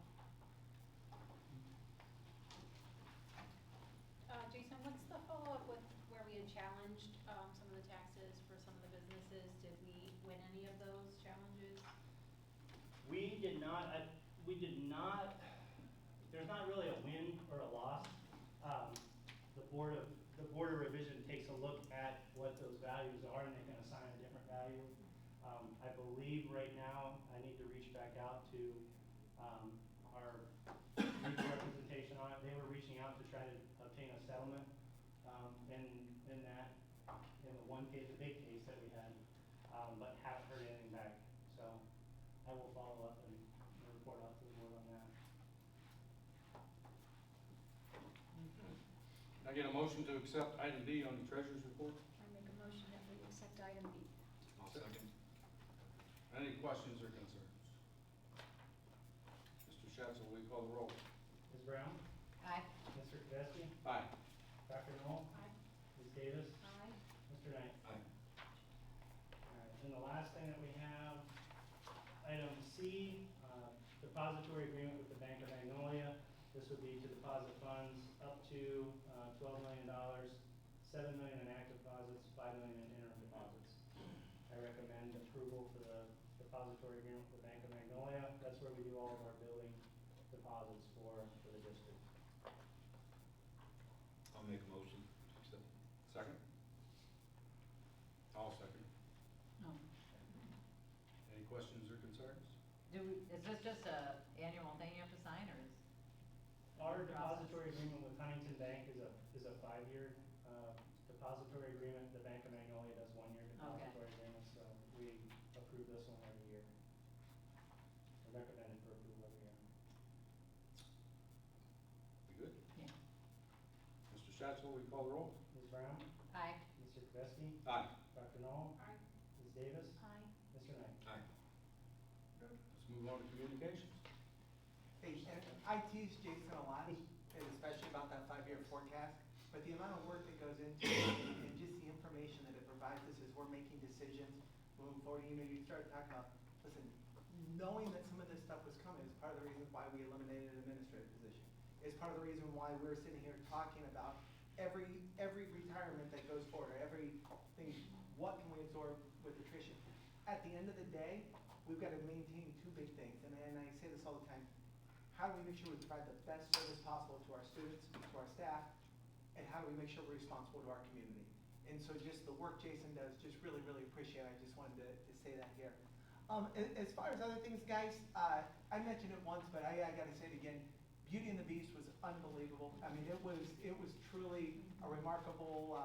B: Jason, what's the follow-up with where we had challenged some of the taxes for some of the businesses? Did we win any of those challenges?
C: We did not, there's not really a win or a loss. The Board of Revision takes a look at what those values are, and they can assign a different value. I believe right now, I need to reach back out to our legal representation on it. They were reaching out to try to obtain a settlement in the one case, the big case that we had, but haven't heard anything back. So I will follow up and report out to the board on that.
A: Can I get a motion to accept item D on the treasurer's report?
D: I make a motion that we accept item B.
E: I'll second.
A: Any questions or concerns? Mr. Schatz, will we call the roll?
C: Ms. Brown?
B: Aye.
C: Mr. Kvesky?
A: Aye.
C: Dr. Knoll?
B: Aye.
C: Ms. Davis?
B: Aye.
C: Mr. Knight?
E: Aye.
C: All right, and the last thing that we have, item C, depository agreement with the Bank of Magnolia. This would be to deposit funds up to $12 million, $7 million in active deposits, $5 million in interim deposits. I recommend approval for the depository agreement with the Bank of Magnolia. That's where we do all of our building deposits for the district.
E: I'll make a motion to accept.
A: Second? I'll second.
M: No.
A: Any questions or concerns?
M: Is this just a annual thing you have to sign, or is?
C: Our depository agreement with Huntington Bank is a 5-year depository agreement. The Bank of Magnolia does 1-year depository agreement, so we approve this one every year. I recommend it for approval every year.
A: We good?
M: Yeah.
A: Mr. Schatz, will we call the roll?
C: Ms. Brown?
B: Aye.
C: Mr. Kvesky?
A: Aye.
C: Dr. Knoll?
B: Aye.
C: Ms. Davis?
B: Aye.
C: Mr. Knight?
E: Aye.
A: Let's move on to communications.
F: Hey, and I tease Jason a lot, and especially about that 5-year forecast, but the amount of work that goes into it and just the information that it provides us as we're making decisions moving forward. You know, you start talking about, listen, knowing that some of this stuff was coming is part of the reason why we eliminated an administrative position. It's part of the reason why we're sitting here talking about every retirement that goes forward, everything, what can we absorb with attrition. At the end of the day, we've got to maintain 2 big things, and I say this all the time. How do we make sure we provide the best service possible to our students, to our staff, and how do we make sure we're responsible to our community? And so just the work Jason does, just really, really appreciate it. I just wanted to say that here. As far as other things, guys, I mentioned it once, but I gotta say it again. Beauty and the Beast was unbelievable. I mean, it was truly a remarkable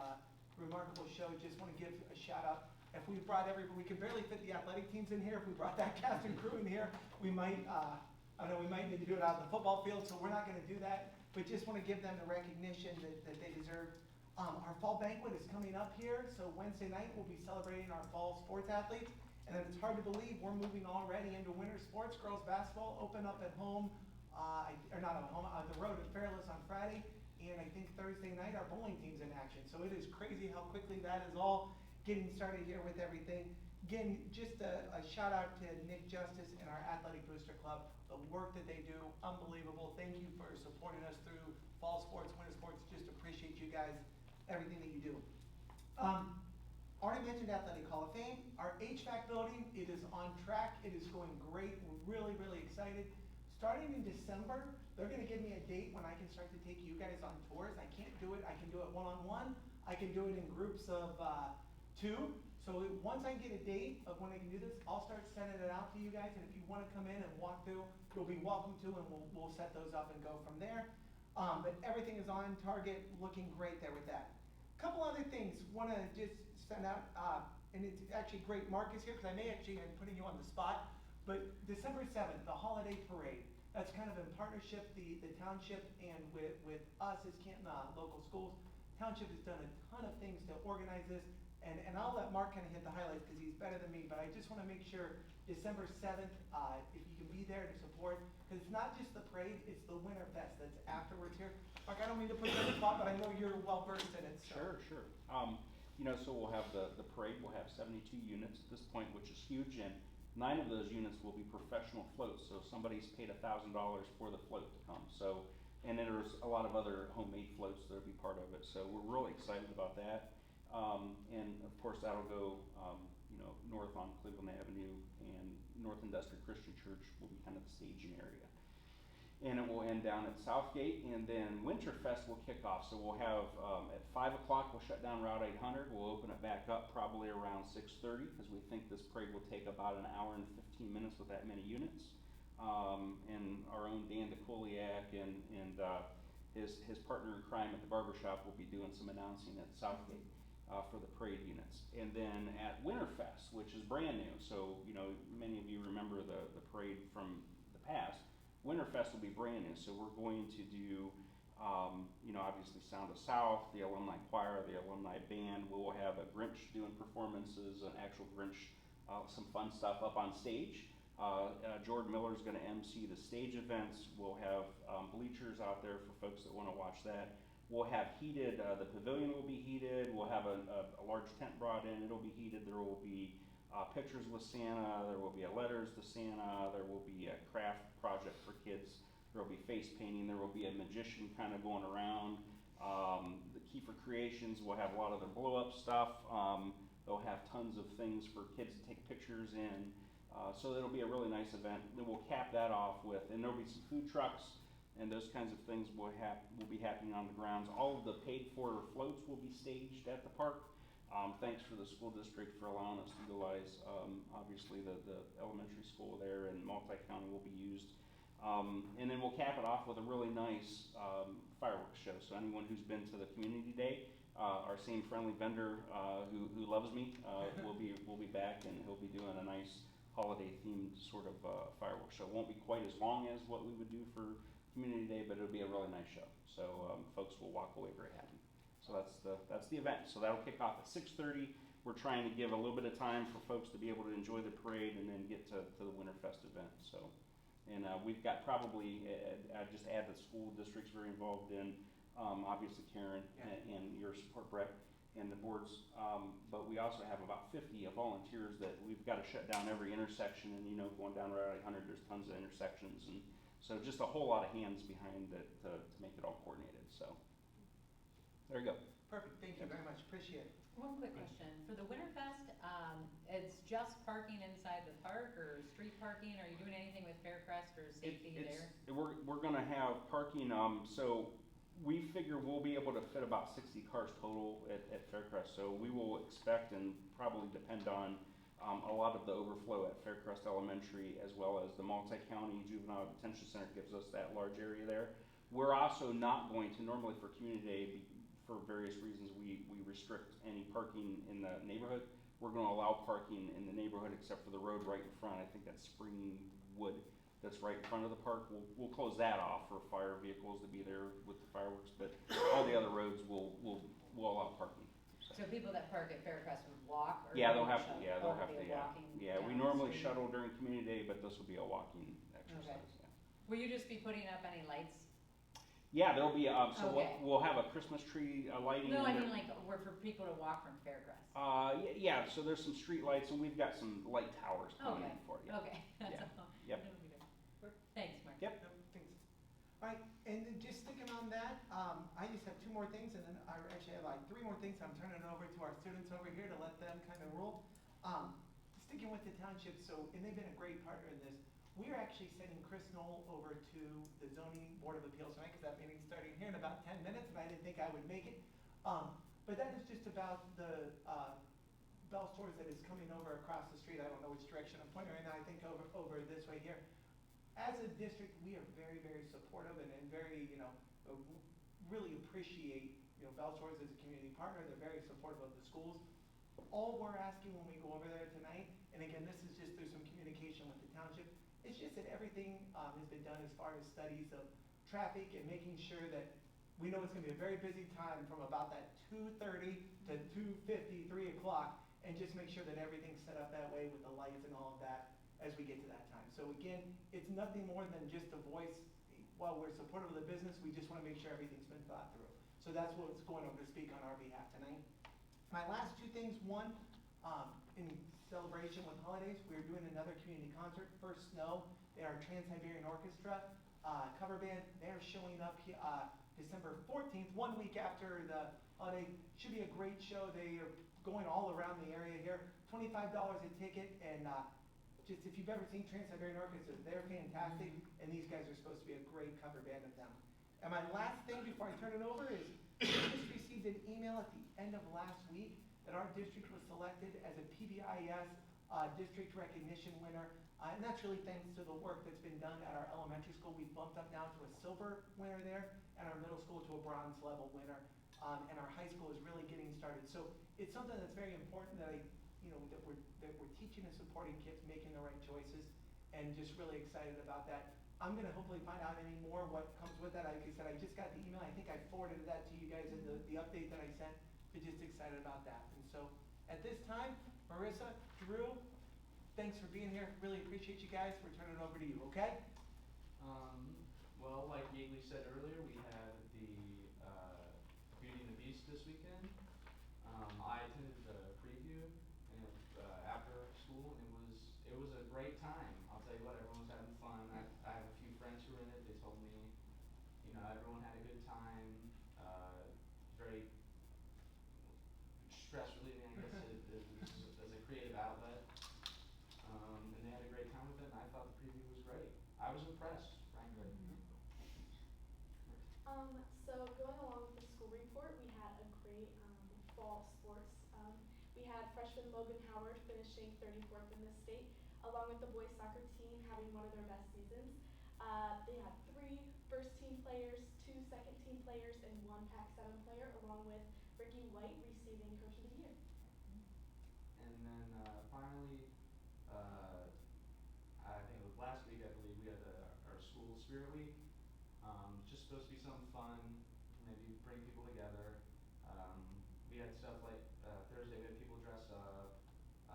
F: show. Just want to give a shout out. If we brought we could barely fit the athletic teams in here. If we brought that cast and crew in here, we might, I know we might need to do it out on the football field, so we're not going to do that. But just want to give them the recognition that they deserve. Our fall banquet is coming up here, so Wednesday night we'll be celebrating our fall sports athletes. And then it's hard to believe we're moving already into winter sports. Girls basketball open up at home, or not at home, the road at Fairless on Friday. And I think Thursday night our bowling team's in action. So it is crazy how quickly that is all getting started here with everything. Again, just a shout out to Nick Justice and our Athletic Booster Club. The work that they do, unbelievable. Thank you for supporting us through fall sports, winter sports. Just appreciate you guys, everything that you do. Already mentioned Athletic Hall of Fame. Our HVAC building, it is on track. It is going great. We're really, really excited. Starting in December, they're gonna give me a date when I can start to take you guys on tours. I can't do it. I can do it one-on-one. I can do it in groups of 2. So once I get a date of when I can do this, I'll start sending it out to you guys. And if you wanna come in and walk through, you'll be welcome to, and we'll set those up and go from there. But everything is on target, looking great there with that. Couple other things, wanna just send out, and it's actually great Mark is here, because I may actually am putting you on the spot, but December 7th, the holiday parade, that's kind of in partnership, the township and with us as Canton local schools. Township has done a ton of things to organize this, and I'll let Mark kind of hit the highlights because he's better than me, but I just wanna make sure December 7th, if you can be there to support, because it's not just the parade, it's the Winter Fest that's afterwards here. Mark, I don't mean to put you on the spot, but I know you're well versed in it, so.
N: Sure. So we'll have the parade, we'll have 72 units at this point, which is huge, and 9 of those units will be professional floats, so somebody's paid $1,000 for the float to come. So, and then there's a lot of other homemade floats that'll be part of it, so we're really excited about that. And of course, that'll go, north on Cleveland Avenue, and North Industrial Christian Church will be kind of the staging area. And it will end down at Southgate, and then Winterfest will kick off. So we'll have, at 5 o'clock, we'll shut down Route 800. We'll open it back up probably around 6:30, because we think this parade will take about an hour and 15 minutes with that many units. And our own Dan DeKoliak and his partner in crime at the barbershop will be doing some announcing at Southgate for the parade units. And then at Winterfest, which is brand new, so many of you remember the parade from the past. Winterfest will be brand new, so we're going to do, obviously Sound of South, the alumni choir, the alumni band. We will have a Grinch doing performances, an actual Grinch, some fun stuff up on stage. Jordan Miller's going to MC the stage events. We'll have bleachers out there for folks that want to watch that. We'll have heated, the pavilion will be heated. We'll have a large tent brought in. It'll be heated. There will be pictures with Santa. There will be letters to Santa. There will be a craft project for kids. There will be face painting. There will be a magician kind of going around. The Kiefer Creations will have a lot of their blow-up stuff. They'll have tons of things for kids to take pictures in. So it'll be a really nice event. Then we'll cap that off with, and there'll be some food trucks and those kinds of things will be happening on the grounds. All of the paid-for floats will be staged at the park. Thanks for the school district for allowing us to utilize, obviously, the elementary school there, and multi-county will be used. And then we'll cap it off with a really nice fireworks show. So anyone who's been to the community day, our same friendly vendor who loves me will be back, and he'll be doing a nice holiday-themed sort of fireworks show. It won't be quite as long as what we would do for Community Day, but it'll be a really nice show. So folks will walk away very happy. So that's the event. So that'll kick off at 6:30. We're trying to give a little bit of time for folks to be able to enjoy the parade and then get to the Winterfest event. So, and we've got probably, I just add the school district's very involved in, obviously Karen and your support, Brett, and the boards. But we also have about 50 volunteers that we've got to shut down every intersection. And going down Route 800, there's tons of intersections, and so just a whole lot of hands behind it to make it all coordinated. So there you go.
F: Perfect. Thank you very much. Appreciate it.
M: One quick question. For the Winterfest, it's just parking inside the park or street parking? Are you doing anything with Faircrest or safety there?
N: We're going to have parking. So we figure we'll be able to fit about 60 cars total at Faircrest. So we will expect and probably depend on a lot of the overflow at Faircrest Elementary, as well as the multi-county juvenile detention center gives us that large area there. We're also not going to, normally for Community Day, for various reasons, we restrict any parking in the neighborhood. We're going to allow parking in the neighborhood except for the road right in front. I think that's Springwood that's right in front of the park. We'll close that off for fire vehicles to be there with the fireworks, but all the other roads will allow parking.
M: So people that park at Faircrest would walk? Or
N: They'll have to.
M: walking
N: We
M: down
N: normally
M: the street?
N: shuttle during Community Day, but this will be a walking exercise.
M: Okay. Will you just be putting up any lights?
N: Yeah, there'll be, so
M: Okay.
N: we'll have a Christmas tree lighting.
M: No, I
N: in
M: mean
N: there.
M: like, we're for people to walk from Faircrest.
N: Yeah, so there's some street lights and we've got some light towers coming
M: Okay,
N: in for you.
M: okay, that's
N: Yeah.
M: all.
N: Yep.
M: It'll be good. Thanks, Mark.
N: Yep.
F: No, thanks. All right, and then just sticking on that, I just have 2 more things, and then I actually have like 3 more things. I'm turning it over to our students over here to let them kind of rule. Sticking with the township, so, and they've been a great partner in this. We're actually sending Chris Knoll over to the zoning board of appeals tonight, because that meeting's starting here in about 10 minutes, and I didn't think I would make it. But that is just about the Bell Stores that is coming over across the street. I don't know which direction I'm pointing right now. I think over this way here. As a district, we are very, very supportive and very, really appreciate, Bell Stores as a community partner. They're very supportive of the schools. All we're asking when we go over there tonight, and again, this is just through some communication with the township, it's just that everything has been done as far as studies of traffic and making sure that we know it's gonna be a very busy time from about that 2:30 to 2:50, 3 o'clock, and just make sure that everything's set up that way with the lights and all of that as we get to that time. So again, it's nothing more than just a voice. While we're supportive of the business, we just wanna make sure everything's been thought through. So that's what's going over to speak on our behalf tonight. My last 2 things, one, in celebration with holidays, we're doing another community concert, First Snow. They are Trans-Siberian Orchestra, cover band. They're showing up December 14th, 1 week after the holiday. Should be a great show. They are going all around the area here. $25 a ticket, and just if you've ever seen Trans-Siberian Orchestra, they're fantastic, and these guys are supposed to be a great cover band of them. And my last thing before I turn it over is, we just received an email at the end of last week that our district was selected as a PBIS district recognition winner. And that's really thanks to the work that's been done at our elementary school. We've bumped up now to a silver winner there, and our middle school to a bronze level winner. And our high school is really getting started. So it's something that's very important that that we're teaching and supporting kids making the right choices, and just really excited about that. I'm gonna hopefully find out any more what comes with that. Like I said, I just got the email. I think I forwarded that to you guys in the update that I sent. So just excited about that. And so at this time, Marissa, Drew, thanks for being here. Really appreciate you guys. We're turning it over to you, okay?
O: Well, like Yeagley said earlier, we had the Beauty and the Beast this weekend. I attended the preview and after school, and it was a great time. I'll tell you what, everyone was having fun. I have a few friends who were in it. They told me, everyone had a good time. Very stress relieving, I guess, as a creative outlet. And they had a great time with it, and I thought the preview was great. I was impressed, frankly.
B: So going along with the school report, we had a great fall sports. We had freshman Logan Howard finishing 34th in the state, along with the boys soccer team having one of their best seasons. They had 3 first-team players, 2 second-team players, and 1 Pac-7 player, along with Ricky White receiving Coach of the Year.
O: And then finally, I think it was last week, I believe, we had our school spirit week. Just supposed to be something fun, maybe bring people together. We had stuff like Thursday, we had people dressed up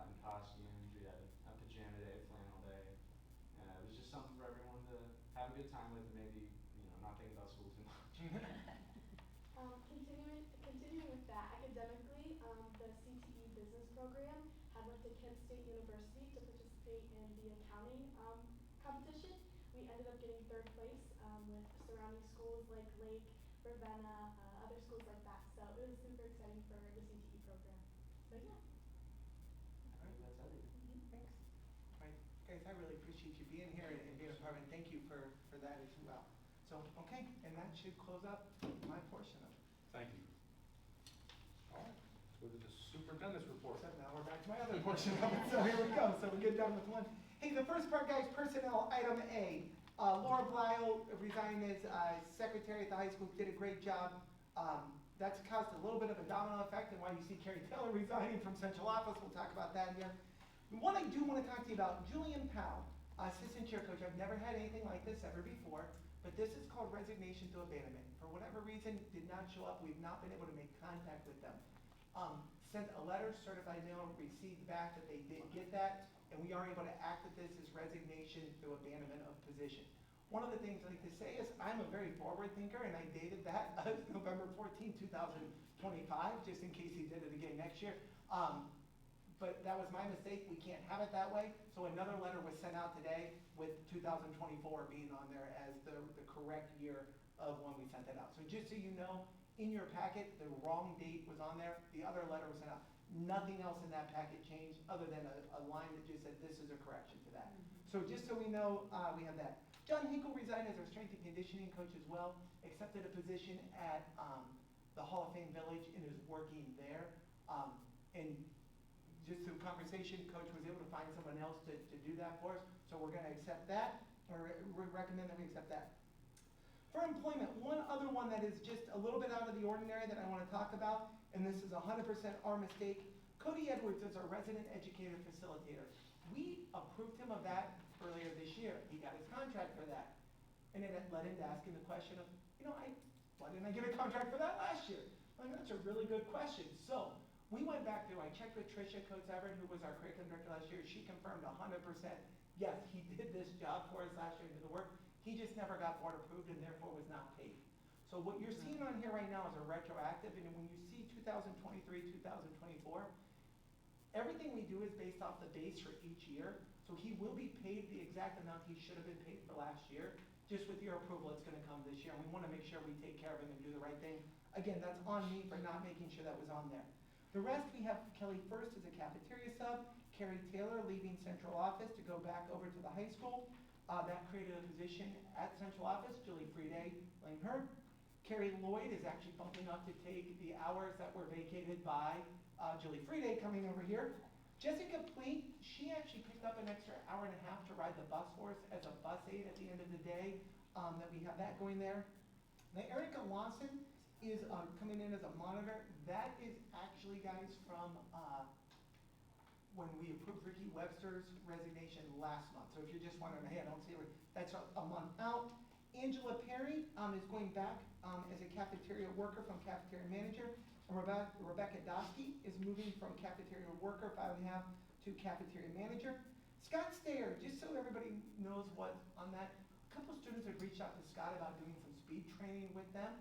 O: in costumes. We had a pajama day, flannel day. It was just something for everyone to have a good time with, and maybe not think about school too much.
B: Continuing with that, academically, the CTE business program had went to Kent State University to participate in the accounting competition. We ended up getting 3rd place with surrounding schools like Lake, Ravenna, other schools like that. So it was super exciting for the CTE program. So yeah.
O: I think that's everything.
F: Thanks. All right, guys, I really appreciate you being here and being a part of it. Thank you for that as well. So, okay, and that should close up my portion of it.
A: Thank you. All right, let's go to the superintendent's report.
F: So now we're back to my other portion of it. So here we go. So we get done with one. Hey, the first part, guys, personnel, item A. Laura Blyle resigned as secretary at the high school, did a great job. That's caused a little bit of a domino effect, and why you see Carrie Taylor resigning from central office. We'll talk about that here. What I do want to talk to you about, Julian Powell, assistant cheer coach. I've never had anything like this ever before, but this is called resignation to abandonment. For whatever reason, did not show up. We've not been able to make contact with them. Sent a letter, certified mail, received back that they did get that, and we are able to act with this as resignation through abandonment of position. One of the things I like to say is I'm a very forward thinker, and I dated that November 14, 2025, just in case he did it again next year. But that was my mistake. We can't have it that way. So another letter was sent out today with 2024 being on there as the correct year of when we sent it out. So just so you know, in your packet, the wrong date was on there. The other letter was sent out. Nothing else in that packet changed other than a line that just said this is a correction to that. So just so we know, we have that. John Hinkle resigned as our strength and conditioning coach as well, accepted a position at the Hall of Fame Village and is working there. And just through conversation, coach was able to find someone else to do that for us. So we're gonna accept that, or recommend that we accept that. For employment, one other one that is just a little bit out of the ordinary that I wanna talk about, and this is 100% our mistake. Cody Edwards is our resident educator facilitator. We approved him of that earlier this year. He got his contract for that. And then it led into asking the question of, why didn't I get a contract for that last year? Like, that's a really good question. So we went back through, I checked with Tricia Coates-Everett, who was our curriculum director last year. She confirmed 100%, yes, he did this job for us last year and did the work. He just never got board approved and therefore was not paid. So what you're seeing on here right now is a retroactive, and when you see 2023, 2024, everything we do is based off the base for each year. So he will be paid the exact amount he should have been paid for last year. Just with your approval, it's gonna come this year. And we wanna make sure we take care of him and do the right thing. Again, that's on me for not making sure that was on there. The rest, we have Kelly First as a cafeteria sub, Carrie Taylor leaving central office to go back over to the high school. That created a position at central office. Julie Friede, blame her. Carrie Lloyd is actually bumping up to take the hours that were vacated by Julie Friede coming over here. Jessica Pleat, she actually picked up an extra hour and a half to ride the bus for us as a bus aide at the end of the day, that we have that going there. Now Erica Lawson is coming in as a monitor. That is actually, guys, from when we approved Ricky Webster's resignation last month. So if you're just wondering, hey, I don't see her, that's a month out. Angela Perry is going back as a cafeteria worker from cafeteria manager. Rebecca Dosky is moving from cafeteria worker, 5.5, to cafeteria manager. Scott Stayer, just so everybody knows what's on that, a couple students have reached out to Scott about doing some speed training with them.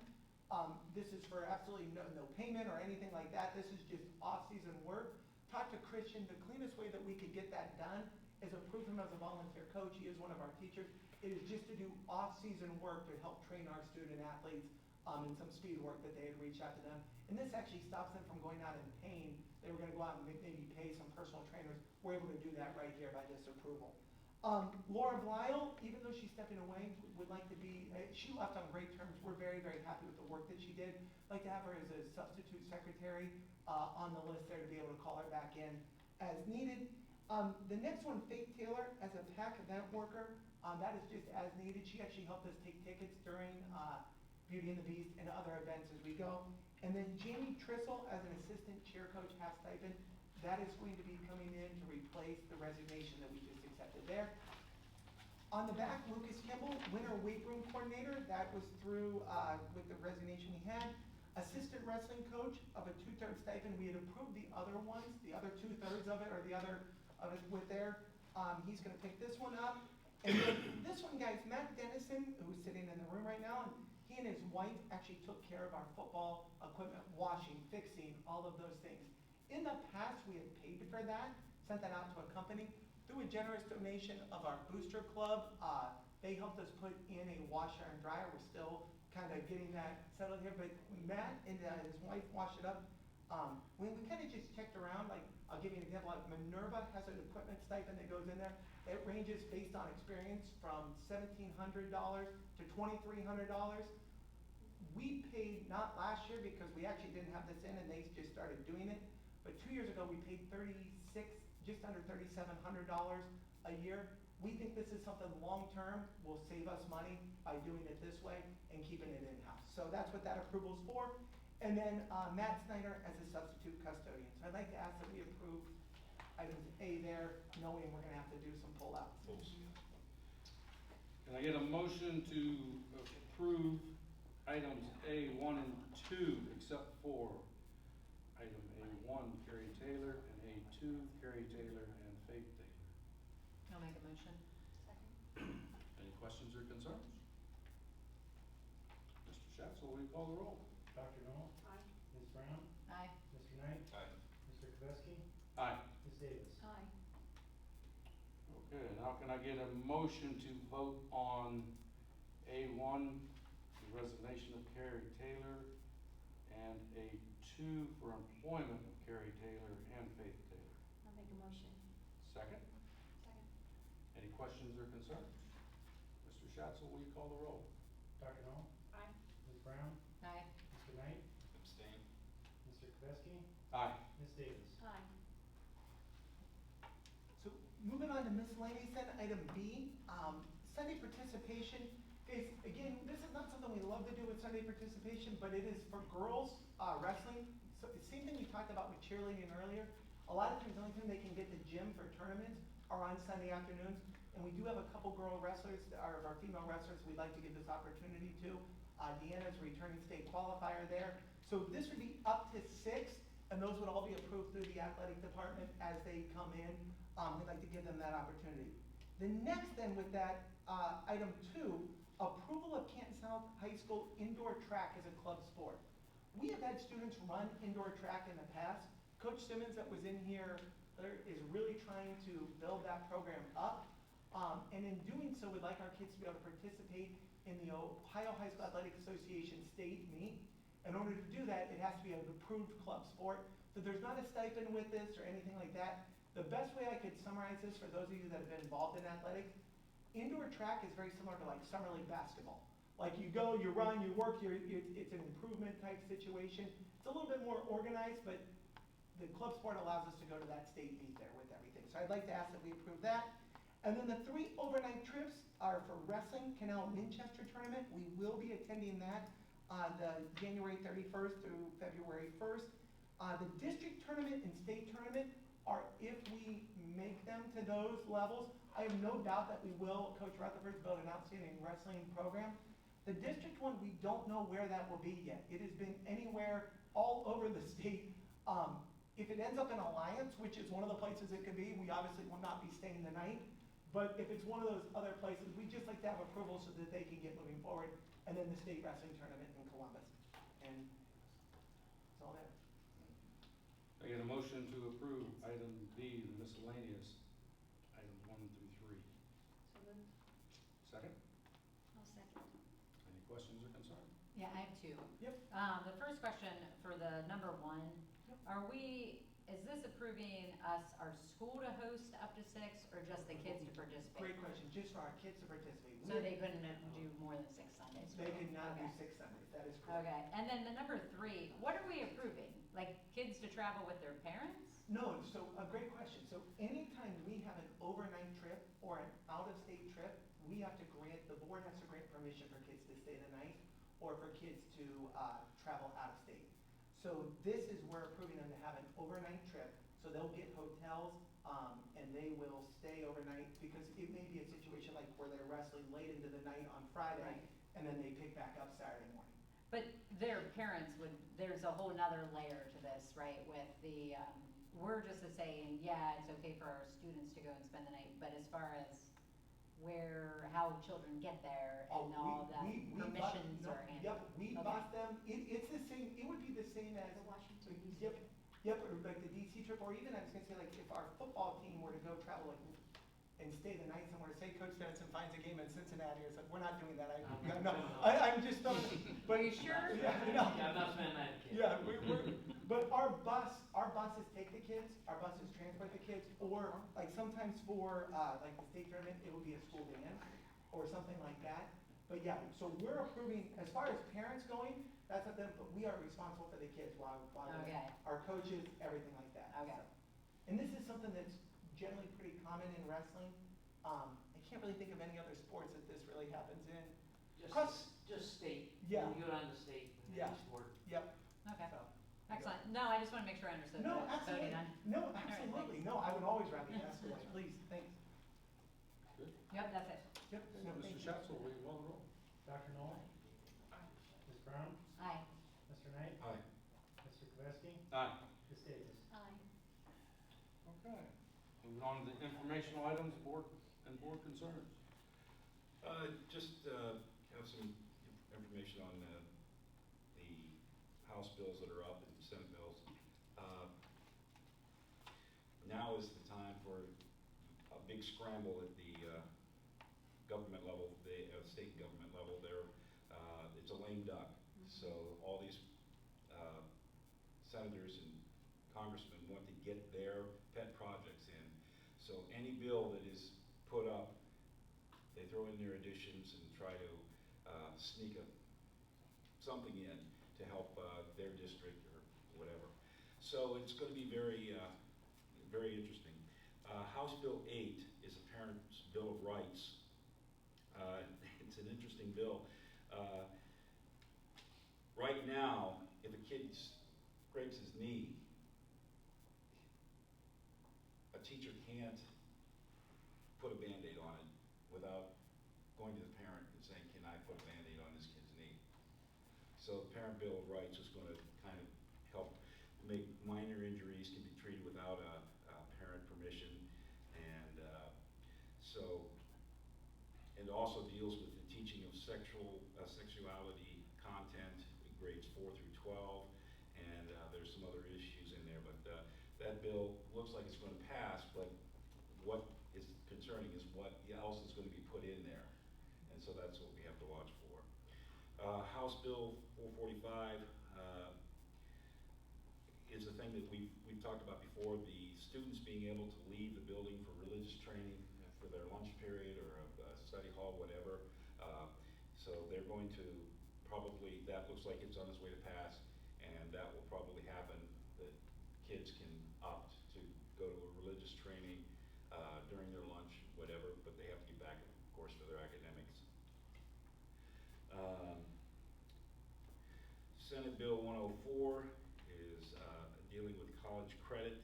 F: This is for absolutely no payment or anything like that. This is just off-season work. Talked to Christian, the cleanest way that we could get that done is approve him as a volunteer coach. He is one of our teachers. It is just to do off-season work to help train our student athletes in some speed work that they had reached out to them. And this actually stops them from going out and paying. They were gonna go out and maybe pay some personal trainers. We're able to do that right here by this approval. Laura Blyle, even though she's stepping away, would like to be, she left on great terms. We're very, very happy with the work that she did. Like to have her as a substitute secretary on the list there to be able to call her back in as needed. The next one, Faith Taylor, as a PAC event worker, that is just as needed. She actually helped us take tickets during Beauty and the Beast and other events as we go. And then Jamie Trissel as an assistant cheer coach, half stipend. That is going to be coming in to replace the resignation that we just accepted there. On the back, Lucas Kimball, winter weight room coordinator. That was through with the resignation we had. Assistant wrestling coach of a 2/3 stipend. We had approved the other ones, the other 2/3 of it, or the other of it with there. He's gonna pick this one up. And then this one, guys, Matt Dennison, who's sitting in the room right now, he and his wife actually took care of our football equipment, washing, fixing, all of those things. In the past, we had paid for that, sent that out to a company. Through a generous donation of our booster club, they helped us put in a washer and dryer. We're still kind of getting that settled here, but when Matt and his wife washed it up, when we kind of just checked around, like, I'll give you an example, like Minerva has an equipment stipend that goes in there. It ranges based on experience from $1,700 to $2,300. We paid, not last year because we actually didn't have this in and they just started doing it, but 2 years ago we paid just under $3,700 a year. We think this is something long-term will save us money by doing it this way and keeping it in-house. So that's what that approval is for. And then Matt Snyder as a substitute custodian. So I'd like to ask that we approve items A there, knowing we're gonna have to do some pull-outs.
A: Can I get a motion to approve items A1 and 2, except for item A1, Carrie Taylor, and A2, Carrie Taylor and Faith Taylor?
M: I'll make a motion.
D: Second.
A: Any questions or concerns? Mr. Schatz, will you call the roll?
C: Dr. Noel?
D: Aye.
C: Ms. Brown?
M: Aye.
C: Mr. Knight?
E: Aye.
C: Mr. Kvesky?
A: Aye.
C: Ms. Davis?
D: Aye.
A: Okay, now can I get a motion to vote on A1, the resignation of Carrie Taylor, and A2 for employment of Carrie Taylor and Faith Taylor?
D: I'll make a motion.
A: Second?
D: Second.
A: Any questions or concerns? Mr. Schatz, will you call the roll?
C: Dr. Noel?
D: Aye.
C: Ms. Brown?
M: Aye.
C: Mr. Knight?
E: Abstain.
C: Mr. Kvesky?
A: Aye.
C: Ms. Davis?
D: Aye.
F: So moving on to miscellaneous then, item B, Sunday participation. Guys, again, this is not something we love to do with Sunday participation, but it is for girls, wrestling. So the same thing we talked about with cheerleading earlier. A lot of times the only time they can get to gym for tournaments are on Sunday afternoons. And we do have a couple girl wrestlers, or our female wrestlers, we'd like to give this opportunity to. Deanna's a returning state qualifier there. So this would be up to 6, and those would all be approved through the athletic department as they come in. We'd like to give them that opportunity. The next then with that, item 2, approval of Canton South High School indoor track as a club sport. We have had students run indoor track in the past. Coach Simmons that was in here is really trying to build that program up. And in doing so, we'd like our kids to be able to participate in the Ohio High School Athletic Association state meet. In order to do that, it has to be an approved club sport. So there's not a stipend with this or anything like that. The best way I could summarize this for those of you that have been involved in athletics, indoor track is very similar to like summer league basketball. Like you go, you run, you work, it's an improvement type situation. It's a little bit more organized, but the club sport allows us to go to that state meet there with everything. So I'd like to ask that we approve that. And then the 3 overnight trips are for wrestling, Canal Winchester tournament. We will be attending that the January 31st through February 1st. The district tournament and state tournament are if we make them to those levels. I have no doubt that we will. Coach Rutherford's built an outstanding wrestling program. The district one, we don't know where that will be yet. It has been anywhere all over the state. If it ends up in Alliance, which is one of the places it could be, we obviously will not be staying the night. But if it's one of those other places, we'd just like to have approval so that they can get moving forward. And then the state wrestling tournament in Columbus. And that's all there.
A: I get a motion to approve item B, the miscellaneous, items 1 through 3.
D: So moved.
A: Second?
D: I'll second.
A: Any questions or concerns?
M: Yeah, I have 2.
F: Yep.
M: The first question for the number 1, is this approving our school to host up to 6 or just the kids to participate?
F: Great question. Just for our kids to participate.
M: So they couldn't do more than 6 Sundays?
F: They could not do
M: Okay.
F: 6 Sundays. That is correct.
M: Okay, and then the number 3, what are we approving? Like kids to travel with their parents?
F: No, so a great question. So anytime we have an overnight trip or an out-of-state trip, we have to grant, the board has to grant permission for kids to stay the night or for kids to travel out of state. So this is, we're approving them to have an overnight trip. So they'll get hotels and they will stay overnight because it may be a situation like where they're wrestling late into the night on Friday
M: Right.
F: and then they pick back up Saturday morning.
M: But their parents would, there's a whole nother layer to this, right? With the, we're just saying, yeah, it's okay for our students to go and spend the night, but as far as how children get there and all that permissions are handled.
F: Yep, we
M: Okay.
F: bought them, it's the same, it would be the same as.
D: The Washington DC.
F: Yep, or like the DC trip, or even I was gonna say like if our football team were to go travel like and stay the night somewhere, say Coach Denison finds a game in Cincinnati or something, we're not doing that, I'm just throwing.
M: Are you sure?
F: Yeah, no.
H: Yeah, I'm not spending the night with kids.
F: Yeah, but our buses take the kids, our buses transport the kids, or like sometimes for, like the state tournament, it would be a school band or something like that. But yeah, so we're approving, as far as parents going, that's up to them, but we are responsible for the kids while
M: Okay.
F: our coaches, everything like that.
M: Okay.
F: So. And this is something that's generally pretty common in wrestling. I can't really think of any other sports that this really happens in.
H: Just state.
F: Yeah.
H: You go down to state and
F: Yeah.
H: then sport.
F: Yep.
M: Okay,
F: So.
M: excellent. No, I just want to make sure I understood
F: No,
M: what I was voting
F: absolutely.
M: on.
F: No, absolutely. No, I would always rather you ask away. Please, thanks.
A: Good.
M: Yep, that's it.
F: Yep.
A: So,
F: No,
A: Mr.
F: thank you.
A: Schatz, will you call the roll?
C: Dr. Noel? Ms. Brown?
M: Aye.
C: Mr. Knight?
A: Aye.
C: Mr. Kvesky?
A: Aye.
C: Ms. Davis?
D: Aye.
A: Okay. Moving on to the informational items, board concerns.
P: Just have some information on the House bills that are up and Senate bills. Now is the time for a big scramble at the government level, the state government level. It's a lame duck. So all these senators and congressmen want to get their pet projects in. So any bill that is put up, they throw in their additions and try to sneak something in to help their district or whatever. So it's going to be very, very interesting. House Bill 8 is a Parent's Bill of Rights. It's an interesting bill. Right now, if a kid breaks his knee, a teacher can't put a Band-Aid on it without going to the parent and saying, can I put a Band-Aid on this kid's knee? So the Parent Bill of Rights is going to kind of help make minor injuries can be treated without a parent permission. And it also deals with the teaching of sexuality content in grades 4 through 12. And there's some other issues in there, but that bill looks like it's going to pass, but what is concerning is what else is going to be put in there. And so that's what we have to watch for. House Bill 445 is a thing that we've talked about before, the students being able to leave the building for religious training for their lunch period or a study hall, whatever. So they're going to probably, that looks like it's on its way to pass, and that will probably happen, that kids can opt to go to a religious training during their lunch, whatever, but they have to get back, of course, for their academics. Senate Bill 104 is dealing with college credit,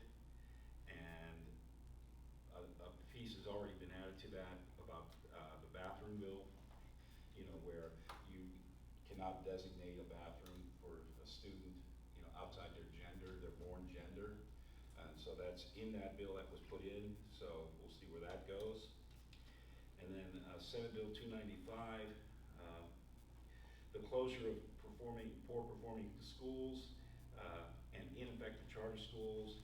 P: and a piece has already been added to that about the bathroom bill, where you cannot designate a bathroom for a student, outside their gender, their born gender. And so that's in that bill that was put in, so we'll see where that goes. And then Senate Bill 295, the closure of poor performing schools and ineffective charter schools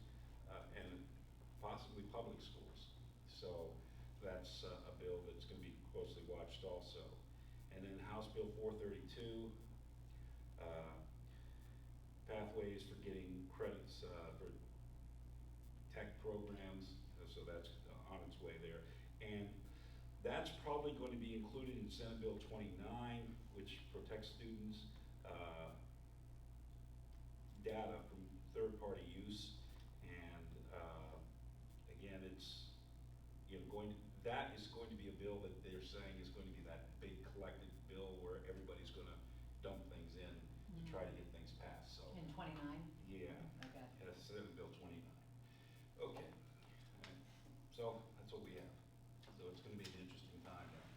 P: and possibly public schools. So that's a bill that's going to be closely watched also. And then House Bill 432, pathways for getting credits for tech programs, so that's on its way there. And that's probably going to be included in Senate Bill 29, which protects students' data from third-party use. And again, it's that is going to be a bill that they're saying is going to be that big collective bill where everybody's going to dump things in to try to get things passed. So
M: In 29?
P: yeah,
M: Okay.
P: that's Senate Bill 29. Okay, so that's what we have. So it's going to be an interesting time there.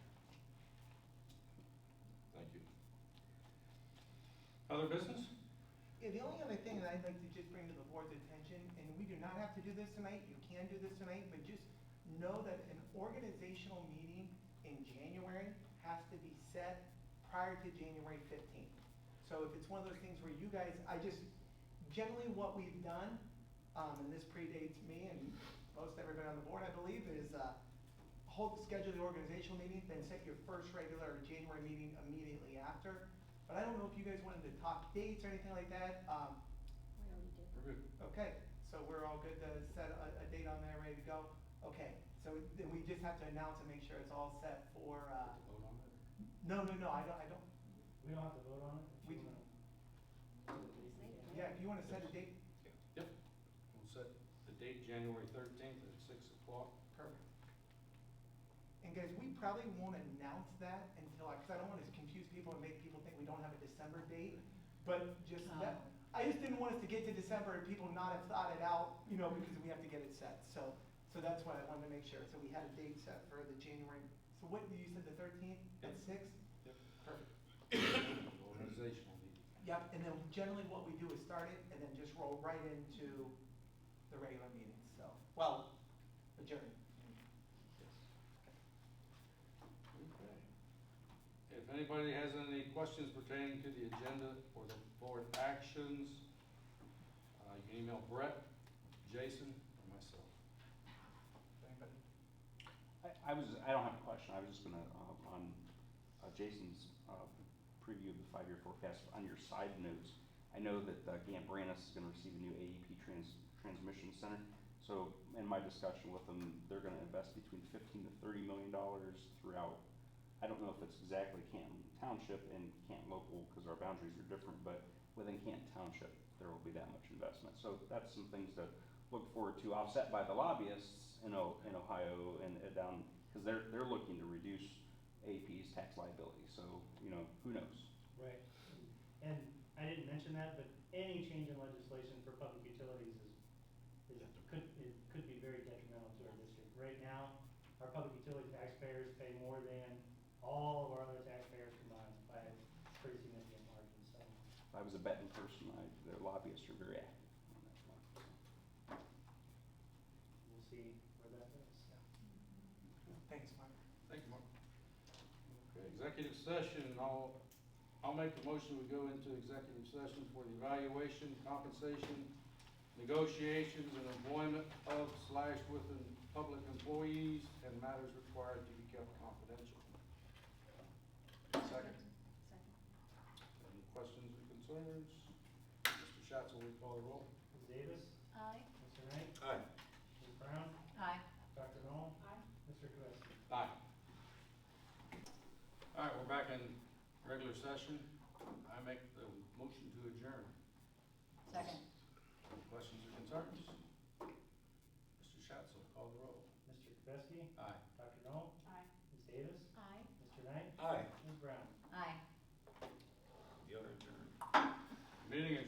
A: Thank you. Other business?
F: Yeah, the only other thing that I'd like to just bring to the board's attention, and we do not have to do this tonight, you can do this tonight, but just know that an organizational meeting in January has to be set prior to January 15th. So if it's one of those things where you guys, generally what we've done, and this predates me and most everybody on the board, I believe, is schedule the organizational meeting, then set your first regular January meeting immediately after. But I don't know if you guys wanted to talk dates or anything like that.
D: We already did.
A: We're good.
F: Okay, so we're all good to set a date on there, ready to go? Okay, so then we just have to announce and make sure it's all set for,
A: Vote on it?
F: no, I don't,
C: We don't have to vote on it? if
F: We
C: you
F: do.
C: wanna-
F: yeah, if you wanna set a date,
A: Yep. We'll set the date January 13th at 6 o'clock.
F: perfect. And guys, we probably won't announce that until, because I don't wanna confuse people and make people think we don't have a December date, but just that, I just didn't want us to get to December and people not have thought it out, because we have to get it set, so that's what I wanted to make sure, so we had a date set for the January, so what, you said the 13th at 6?
A: Yep.
F: Perfect.
A: Organizational meeting.
F: Yep, and then generally what we do is start it and then just roll right into the regular meeting, so, well, adjourn.
A: Okay. Anybody has any questions pertaining to the agenda or the board actions? You can email Brett, Jason, or myself.
F: Anybody?
N: I don't have a question, I was just gonna, on Jason's preview of the 5-year forecast, on your side notes, I know that Gant Brannis is gonna receive a new AEP transmission center. So in my discussion with them, they're gonna invest between $15 to $30 million throughout. I don't know if it's exactly Canton Township and Canton local, because our boundaries are different, but within Canton Township, there will be that much investment. So that's some things to look forward to, offset by the lobbyists in Ohio and down, because they're looking to reduce AP's tax liability. So, who knows?
C: Right. And I didn't mention that, but any change in legislation for public utilities could be very detrimental to our district. Right now, our public utility taxpayers pay more than all of our other taxpayers combined by a pretty significant margin, so.
N: If I was a betting person, the lobbyists are very active on that one.
C: We'll see where that goes.
F: Thanks, Mark.
A: Thank you, Mark. Okay, executive session, I'll make a motion, we go into executive session for the evaluation, compensation, negotiations, and employment of / within public employees and matters required to be kept confidential. Second. Any questions or concerns? Mr. Schatz, will you call the roll?
C: Ms. Davis?
D: Aye.
C: Mr. Knight?
P: Aye.
C: Ms. Brown?
M: Aye.
C: Dr. Noel?
D: Aye.
C: Mr. Kvesi?
A: Aye. All right, we're back in regular session. I make the motion to adjourn.
M: Second.
A: Any questions or concerns? Mr. Schatz, will call the roll.
C: Mr. Kvesi?
A: Aye.
C: Dr. Noel?
D: Aye.
C: Ms. Davis?
D: Aye.
C: Mr. Knight?
P: Aye.
C: Ms. Brown?
M: Aye.
P: The other adjourned.
A: Meeting adjourned.